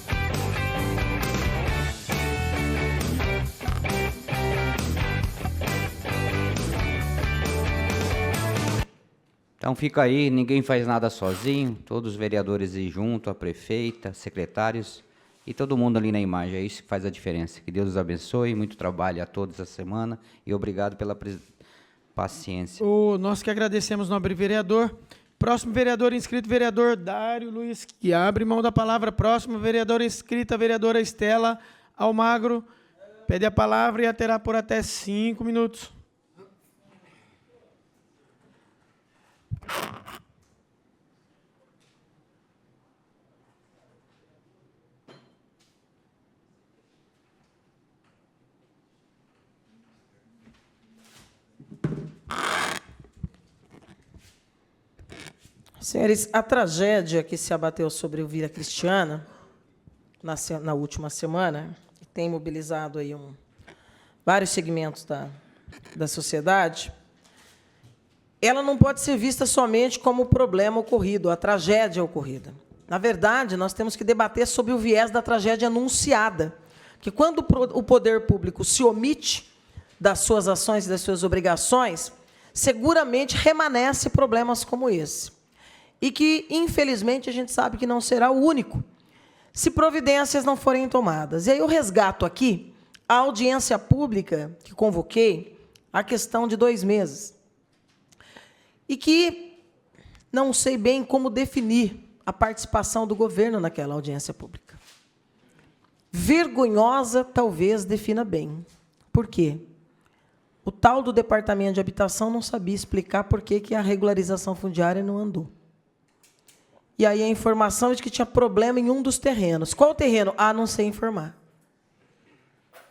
Então fica aí, ninguém faz nada sozinho, todos os vereadores aí junto, a prefeita, secretários e todo mundo ali na imagem, é isso que faz a diferença. Que Deus os abençoe, muito trabalho a todos essa semana e obrigado pela paciência. Nós que agradecemos, nobre vereador. Próximo vereador inscrito, vereador Dário Luiz, que abre mão da palavra. Próximo vereadora inscrita, vereadora Estela Almagro, pede a palavra e a terá por até 5 minutos. Senhores, a tragédia que se abateu sobre o Vila Cristiana na última semana, que tem mobilizado aí vários segmentos da sociedade, ela não pode ser vista somente como o problema ocorrido, a tragédia ocorrida. Na verdade, nós temos que debater sobre o viés da tragédia anunciada, que quando o poder público se omite das suas ações e das suas obrigações, seguramente remanesce problemas como esse. E que, infelizmente, a gente sabe que não será o único, se providências não forem tomadas. E aí eu resgato aqui a audiência pública que convoquei, a questão de 2 meses. E que não sei bem como definir a participação do governo naquela audiência pública. Vergonhosa, talvez, defina bem. Por quê? O tal do Departamento de Habitação não sabia explicar por que a regularização fundiária não andou. E aí a informação é de que tinha problema em um dos terrenos. Qual terreno? Não sei informar.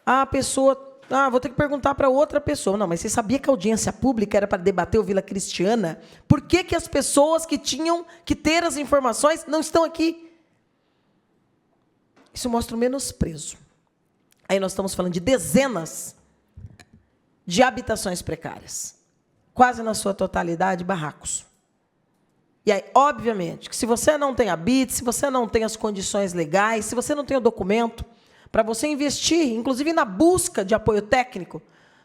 A pessoa... vou ter que perguntar para outra pessoa. Não, mas você sabia que a audiência pública era para debater o Vila Cristiana? Por que as pessoas que tinham que ter as informações não estão aqui? Isso mostra o menosprezo. Aí nós estamos falando de dezenas de habitações precárias. Quase na sua totalidade, barracos. E aí, obviamente, que se você não tem habite, se você não tem as condições legais, se você não tem o documento, para você investir, inclusive na busca de apoio técnico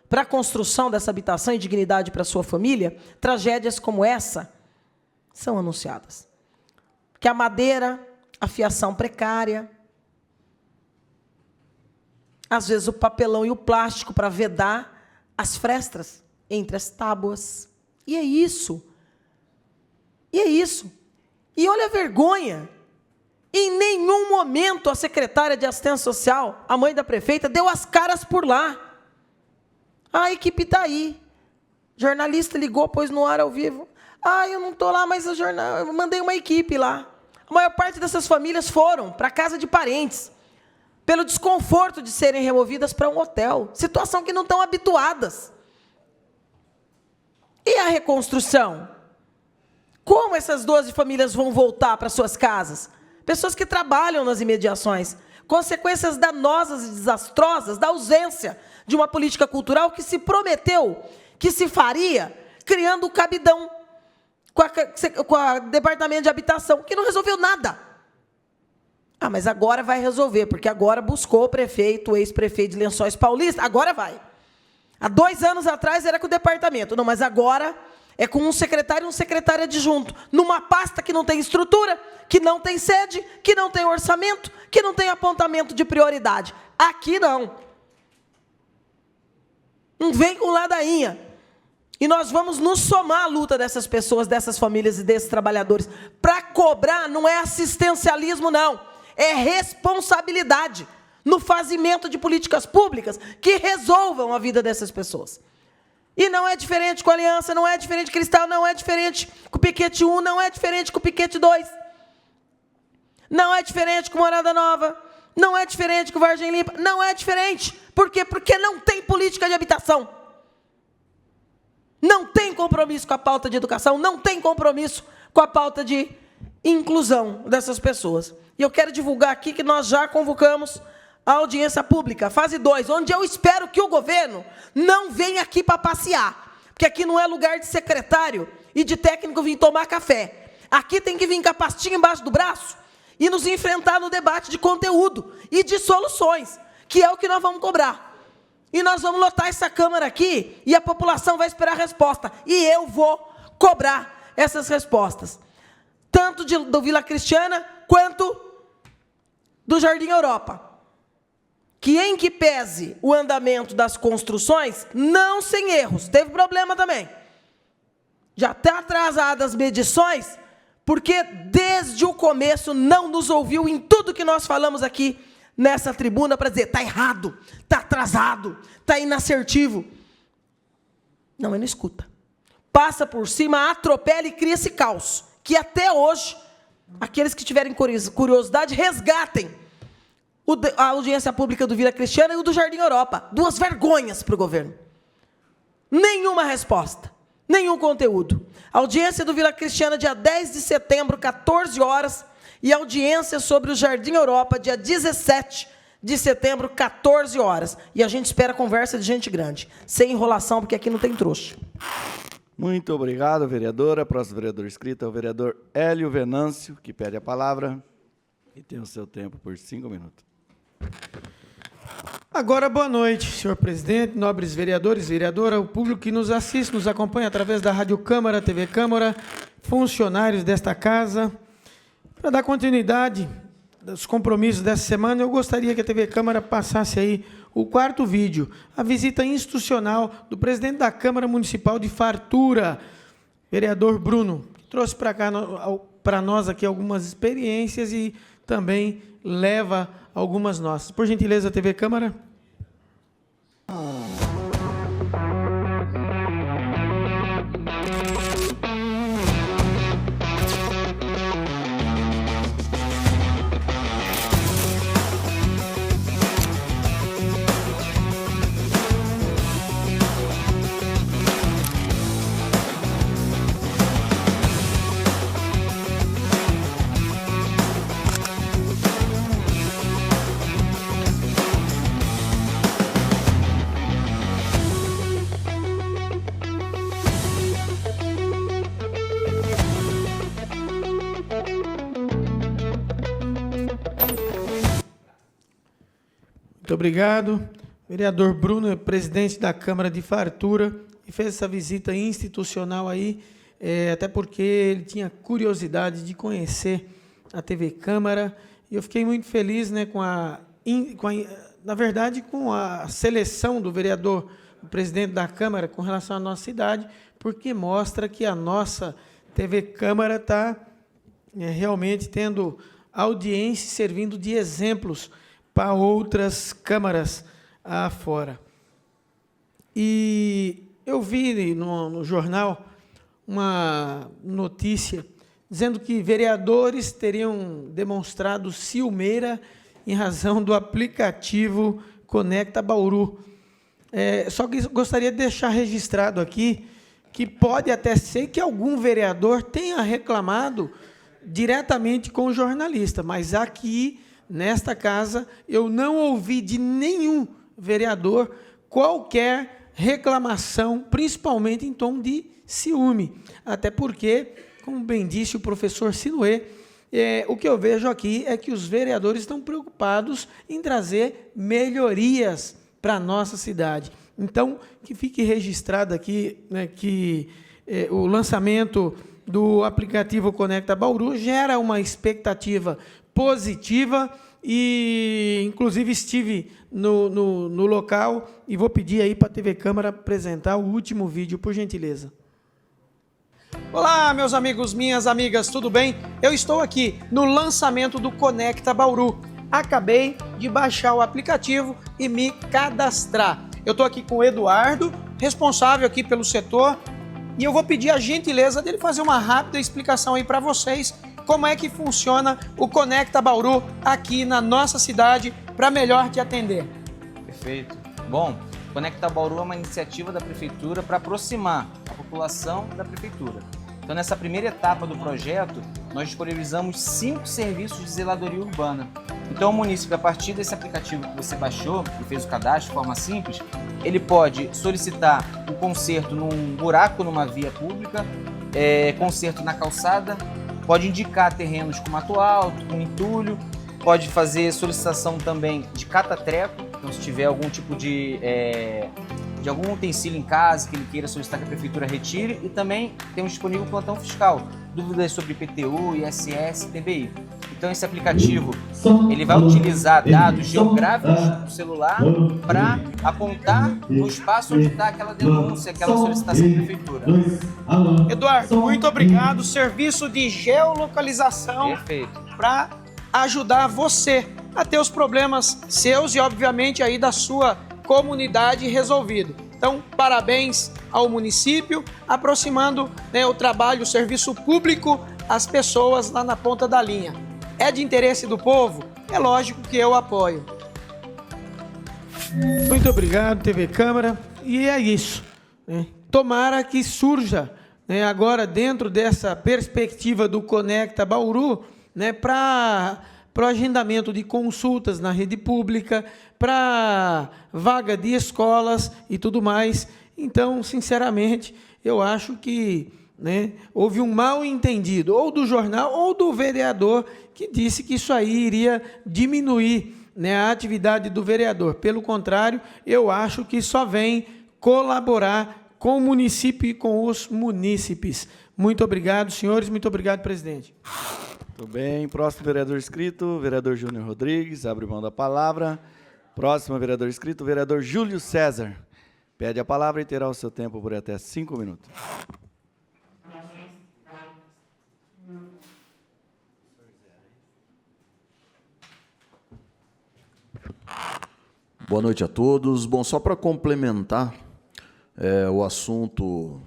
para a construção dessa habitação e dignidade para a sua família, tragédias como essa são anunciadas. Que a madeira, a fiação precária, às vezes o papelão e o plástico para vedar as frestas entre as tábuas. E é isso. E é isso. E olha a vergonha. Em nenhum momento a secretária de Assistência Social, a mãe da prefeita, deu as caras por lá. A equipe está aí. Jornalista ligou, pôs no ar ao vivo. Eu não estou lá, mas eu mandei uma equipe lá. A maior parte dessas famílias foram para a casa de parentes, pelo desconforto de serem removidas para um hotel. Situação que não estão habituadas. E a reconstrução? Como essas 12 famílias vão voltar para suas casas? Pessoas que trabalham nas imediações. Consequências danosas e desastrosas da ausência de uma política cultural que se prometeu que se faria, criando o cabidão com o Departamento de Habitação, que não resolveu nada. Mas agora vai resolver, porque agora buscou o prefeito, o ex-prefeito de Lençóis Paulista, agora vai. Há 2 anos atrás era com o departamento. Não, mas agora é com um secretário e um secretário adjunto, numa pasta que não tem estrutura, que não tem sede, que não tem orçamento, que não tem apontamento de prioridade. Aqui não. Não vem com ladainha. E nós vamos nos somar à luta dessas pessoas, dessas famílias e desses trabalhadores. Para cobrar não é assistencialismo, não. É responsabilidade no fazimento de políticas públicas que resolvam a vida dessas pessoas. E não é diferente com a Aliança, não é diferente com Cristal, não é diferente com o Piquete 1, não é diferente com o Piquete 2. Não é diferente com Morada Nova, não é diferente com Vargem Limpa, não é diferente. Por quê? Porque não tem política de habitação. Não tem compromisso com a pauta de educação, não tem compromisso com a pauta de inclusão dessas pessoas. E eu quero divulgar aqui que nós já convocamos a audiência pública, fase 2, onde eu espero que o governo não venha aqui para passear, porque aqui não é lugar de secretário e de técnico vir tomar café. Aqui tem que vir com a pastinha embaixo do braço e nos enfrentar no debate de conteúdo e de soluções, que é o que nós vamos cobrar. E nós vamos lotar essa Câmara aqui e a população vai esperar a resposta. E eu vou cobrar essas respostas, tanto do Vila Cristiana quanto do Jardim Europa. Que em que pese o andamento das construções, não sem erros, teve problema também. Já está atrasadas as medições, porque desde o começo não nos ouviu em tudo que nós falamos aqui nessa tribuna para dizer, está errado, está atrasado, está inassertivo. Não, ele não escuta. Passa por cima, atropela e cria esse caos, que até hoje, aqueles que tiverem curiosidade, resgatem a audiência pública do Vila Cristiana e o do Jardim Europa. 2 vergonhas para o governo. Nenhuma resposta, nenhum conteúdo. Audiência do Vila Cristiana, dia 10 de setembro, 14 horas, e audiência sobre o Jardim Europa, dia 17 de setembro, 14 horas. E a gente espera conversa de gente grande, sem enrolação, porque aqui não tem trouxa. Muito obrigado, vereadora. Próximo vereador inscrito é o vereador Hélio Venâncio, que pede a palavra e tem o seu tempo por 5 minutos. Agora, boa noite, senhor presidente, nobres vereadores, vereadora, o público que nos assiste, nos acompanha através da Rádio Câmara, TV Câmara, funcionários desta casa. Para dar continuidade aos compromissos dessa semana, eu gostaria que a TV Câmara passasse aí o 4º vídeo, a visita institucional do presidente da Câmara Municipal de Fartura, vereador Bruno, que trouxe para nós aqui algumas experiências e também leva algumas nossas. Por gentileza, TV Câmara. Muito obrigado. Vereador Bruno é presidente da Câmara de Fartura e fez essa visita institucional aí, até porque ele tinha curiosidade de conhecer a TV Câmara. E eu fiquei muito feliz, né, na verdade, com a seleção do vereador, do presidente da Câmara, com relação à nossa cidade, porque mostra que a nossa TV Câmara está realmente tendo audiência e servindo de exemplos para outras câmaras afora. E eu vi no jornal uma notícia dizendo que vereadores teriam demonstrado ciumeira em razão do aplicativo Conecta Bauru. Só que gostaria de deixar registrado aqui que pode até ser que algum vereador tenha reclamado diretamente com o jornalista, mas aqui, nesta casa, eu não ouvi de nenhum vereador qualquer reclamação, principalmente em tom de ciúme. Até porque, como bem disse o professor Sinuê, o que eu vejo aqui é que os vereadores estão preocupados em trazer melhorias para a nossa cidade. Então, que fique registrado aqui, né, que o lançamento do aplicativo Conecta Bauru gera uma expectativa positiva e, inclusive, estive no local e vou pedir aí para a TV Câmara apresentar o último vídeo, por gentileza. Olá, meus amigos, minhas amigas, tudo bem? Eu estou aqui no lançamento do Conecta Bauru. Acabei de baixar o aplicativo e me cadastrar. Eu estou aqui com o Eduardo, responsável aqui pelo setor, e eu vou pedir a gentileza dele fazer uma rápida explicação aí para vocês como é que funciona o Conecta Bauru aqui na nossa cidade para melhor te atender. Perfeito. Bom, Conecta Bauru é uma iniciativa da Prefeitura para aproximar a população da Prefeitura. Então, nessa primeira etapa do projeto, nós disponibilizamos 5 serviços de zeladoria urbana. Então, o munícipe, a partir desse aplicativo que você baixou e fez o cadastro de forma simples, ele pode solicitar o conserto num buraco numa via pública, conserto na calçada, pode indicar terrenos com mato alto, com entulho, pode fazer solicitação também de catatreco, então se tiver algum tipo de de algum utensílio em casa que ele queira solicitar que a prefeitura retire, e também temos disponível o plantão fiscal, dúvidas sobre IPTU, ISS, TBI. Então esse aplicativo, ele vai utilizar dados geográficos do celular para apontar no espaço onde está aquela denúncia, aquela solicitação da prefeitura. Eduardo, muito obrigado. Serviço de geolocalização para ajudar você a ter os problemas seus e, obviamente, aí da sua comunidade resolvido. Então, parabéns ao município, aproximando, né, o trabalho, o serviço público às pessoas lá na ponta da linha. É de interesse do povo? É lógico que eu apoio. Muito obrigado, TV Câmara. E é isso, né? Tomara que surja, né, agora dentro dessa perspectiva do Conecta Bauru, né, para o agendamento de consultas na rede pública, para vaga de escolas e tudo mais. Então, sinceramente, eu acho que, né, houve um mal entendido, ou do jornal ou do vereador, que disse que isso aí iria diminuir, né, a atividade do vereador. Pelo contrário, eu acho que só vem colaborar com o município e com os munícipes. Muito obrigado, senhores. Muito obrigado, presidente. Muito bem. Próximo vereador inscrito, vereador Júnior Rodrigues, abre mão da palavra. Próximo vereador inscrito, vereador Júlio César. Pede a palavra e terá o seu tempo por até 5 minutos. Boa noite a todos. Bom, só para complementar o assunto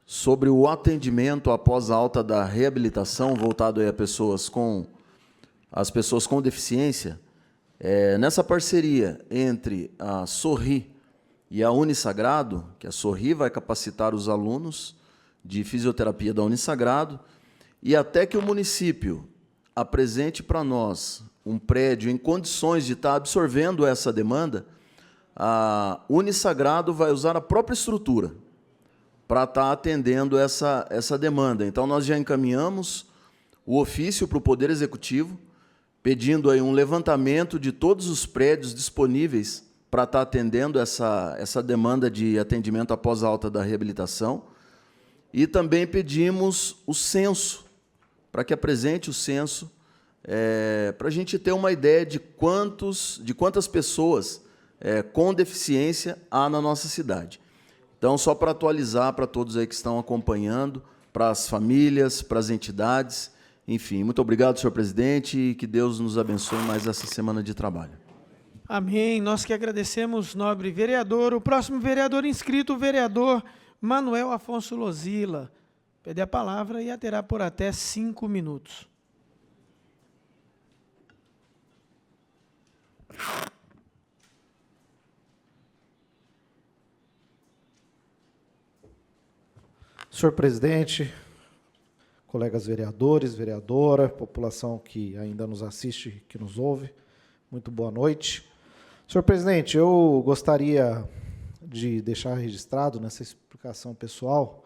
sobre o atendimento após a alta da reabilitação voltado aí a as pessoas com deficiência, nessa parceria entre a Sorri e a Unisagrado, que a Sorri vai capacitar os alunos de fisioterapia da Unisagrado, e até que o município apresente para nós um prédio em condições de estar absorvendo essa demanda, a Unisagrado vai usar a própria estrutura para estar atendendo essa demanda. Então, nós já encaminhamos o ofício para o Poder Executivo, pedindo aí um levantamento de todos os prédios disponíveis para estar atendendo essa demanda de atendimento após a alta da reabilitação. E também pedimos o censo, para que apresente o censo, para a gente ter uma ideia de quantas pessoas com deficiência há na nossa cidade. Então, só para atualizar para todos aí que estão acompanhando, para as famílias, para as entidades, enfim. Muito obrigado, senhor presidente, e que Deus nos abençoe mais essa semana de trabalho. Amém. Nós que agradecemos, nobre vereador. O próximo vereador inscrito, o vereador Manuel Afonso Lozila. Pede a palavra e a terá por até 5 minutos. Senhor presidente, colegas vereadores, vereadora, população que ainda nos assiste, que nos ouve, muito boa noite. Senhor presidente, eu gostaria de deixar registrado nessa explicação pessoal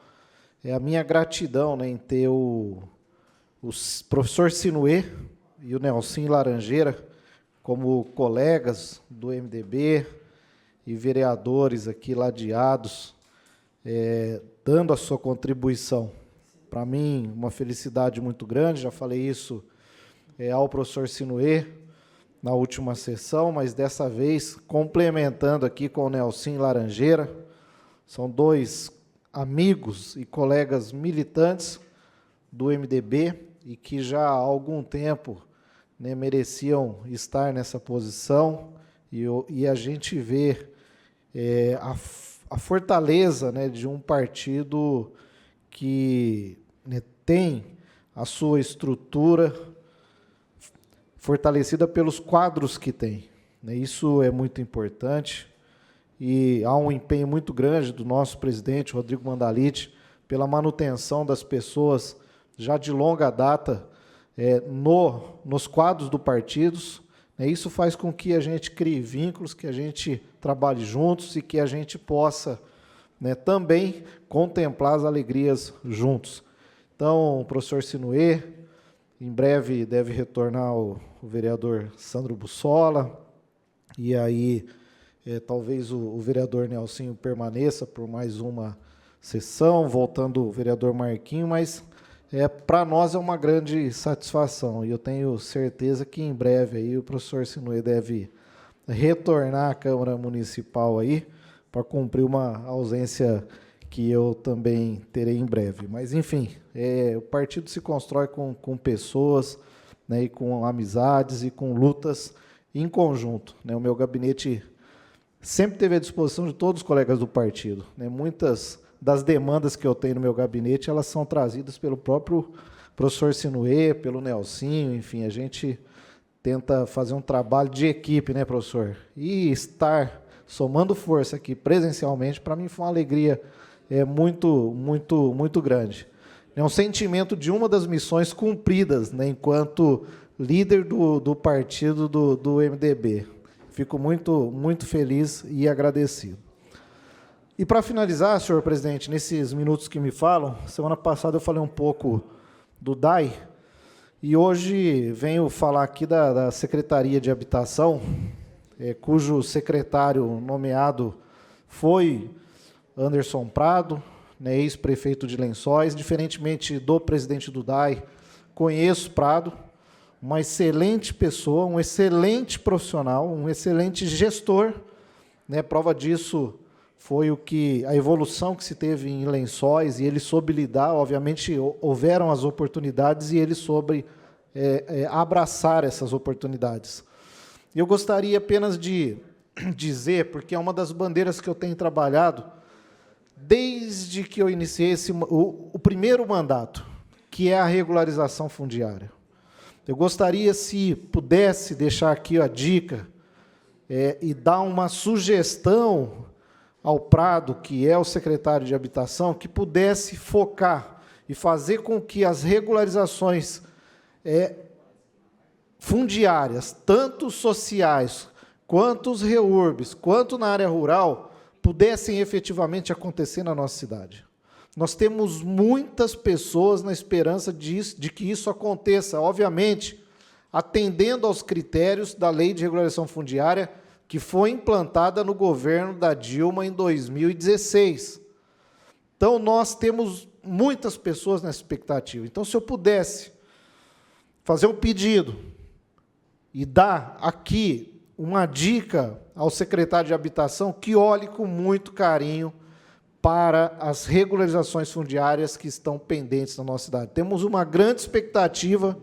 a minha gratidão, né, em ter o professor Sinuê e o Nelson Laranjeira como colegas do MDB e vereadores aqui ladeados, dando a sua contribuição. Para mim, uma felicidade muito grande, já falei isso ao professor Sinuê na última sessão, mas dessa vez complementando aqui com o Nelson Laranjeira. São 2 amigos e colegas militantes do MDB e que já há algum tempo, né, mereciam estar nessa posição, e a gente vê a fortaleza, né, de um partido que, né, tem a sua estrutura fortalecida pelos quadros que tem, né? Isso é muito importante, e há um empenho muito grande do nosso presidente, Rodrigo Mandalite, pela manutenção das pessoas já de longa data nos quadros do partido. Isso faz com que a gente crie vínculos, que a gente trabalhe juntos e que a gente possa, né, também contemplar as alegrias juntos. Então, o professor Sinuê, em breve deve retornar o vereador Sandro Bussola, e aí talvez o vereador Nelsinho permaneça por mais uma sessão, voltando o vereador Marquinho, mas para nós é uma grande satisfação, e eu tenho certeza que em breve aí o professor Sinuê deve retornar à Câmara Municipal aí, para cumprir uma ausência que eu também terei em breve. Mas, enfim, o partido se constrói com pessoas, né, e com amizades e com lutas em conjunto, né? O meu gabinete sempre teve à disposição de todos os colegas do partido, né? Muitas das demandas que eu tenho no meu gabinete, elas são trazidas pelo próprio professor Sinuê, pelo Nelsinho, enfim, a gente tenta fazer um trabalho de equipe, né, professor? E estar somando força aqui presencialmente, para mim foi uma alegria muito grande. É um sentimento de uma das missões cumpridas, né, enquanto líder do partido do MDB. Fico muito feliz e agradecido. E para finalizar, senhor presidente, nesses minutos que me falam, semana passada eu falei um pouco do DAI, e hoje venho falar aqui da Secretaria de Habitação, cujo secretário nomeado foi Anderson Prado, né, ex-prefeito de Lençóis. Diferentemente do presidente do DAI, conheço Prado, uma excelente pessoa, um excelente profissional, um excelente gestor, né? Prova disso foi a evolução que se teve em Lençóis, e ele soube lidar. Obviamente, houveram as oportunidades e ele soube abraçar essas oportunidades. Eu gostaria apenas de dizer, porque é uma das bandeiras que eu tenho trabalhado desde que eu iniciei o primeiro mandato, que é a regularização fundiária. Eu gostaria, se pudesse, deixar aqui a dica e dar uma sugestão ao Prado, que é o secretário de Habitação, que pudesse focar e fazer com que as regularizações fundiárias, tanto sociais, quanto os REURBs, quanto na área rural, pudessem efetivamente acontecer na nossa cidade. Nós temos muitas pessoas na esperança de que isso aconteça, obviamente, atendendo aos critérios da Lei de Regularização Fundiária, que foi implantada no governo da Dilma em 2016. Então, nós temos muitas pessoas nessa expectativa. Então, se eu pudesse fazer um pedido e dar aqui uma dica ao secretário de Habitação, que olhe com muito carinho para as regularizações fundiárias que estão pendentes na nossa cidade. Temos uma grande expectativa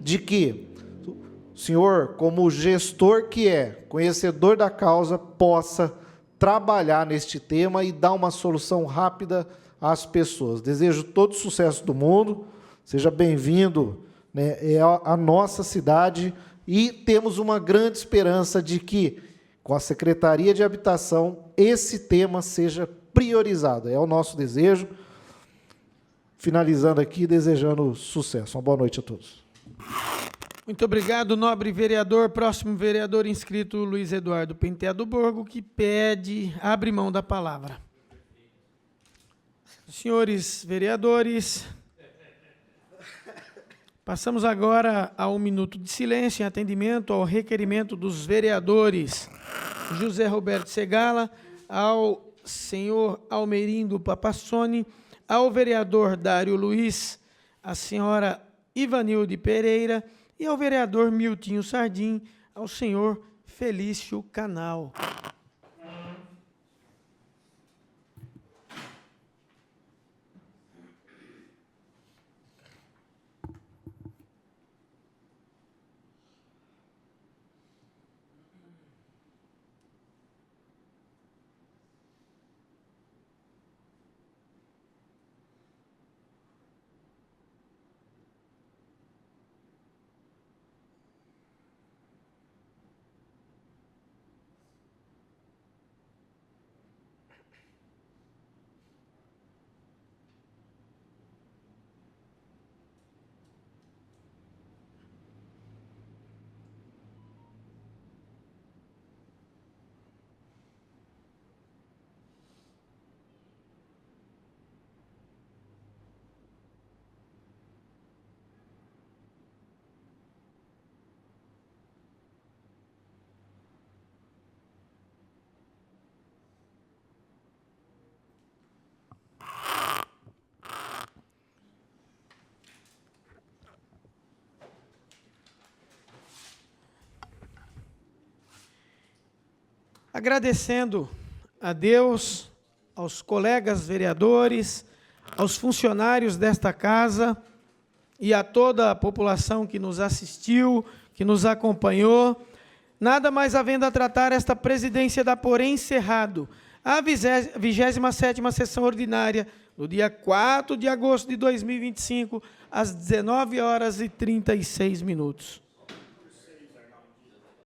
de que o senhor, como gestor que conhecedor da causa, possa trabalhar neste tema e dar uma solução rápida às pessoas. Desejo todo o sucesso do mundo, seja bem-vindo, né, à nossa cidade, e temos uma grande esperança de que, com a Secretaria de Habitação, esse tema seja priorizado. É o nosso desejo. Finalizando aqui, desejando sucesso. Uma boa noite a todos. Muito obrigado, nobre vereador. Próximo vereador inscrito, Luiz Eduardo Penteado do Borgo, que abre mão da palavra. Senhores vereadores, passamos agora a 1 minuto de silêncio em atendimento ao requerimento dos vereadores José Roberto Segala, ao senhor Almerindo Papassoni, ao vereador Dário Luiz, à senhora Ivanilde Pereira e ao vereador Miltinho Sardim, ao senhor Felício Canal. agradecendo a Deus, aos colegas vereadores, aos funcionários desta casa e a toda a população que nos assistiu, que nos acompanhou. Nada mais havendo a tratar, esta presidência dá por encerrado a 27ª sessão ordinária, no dia 4 de agosto de 2025, às 19h36.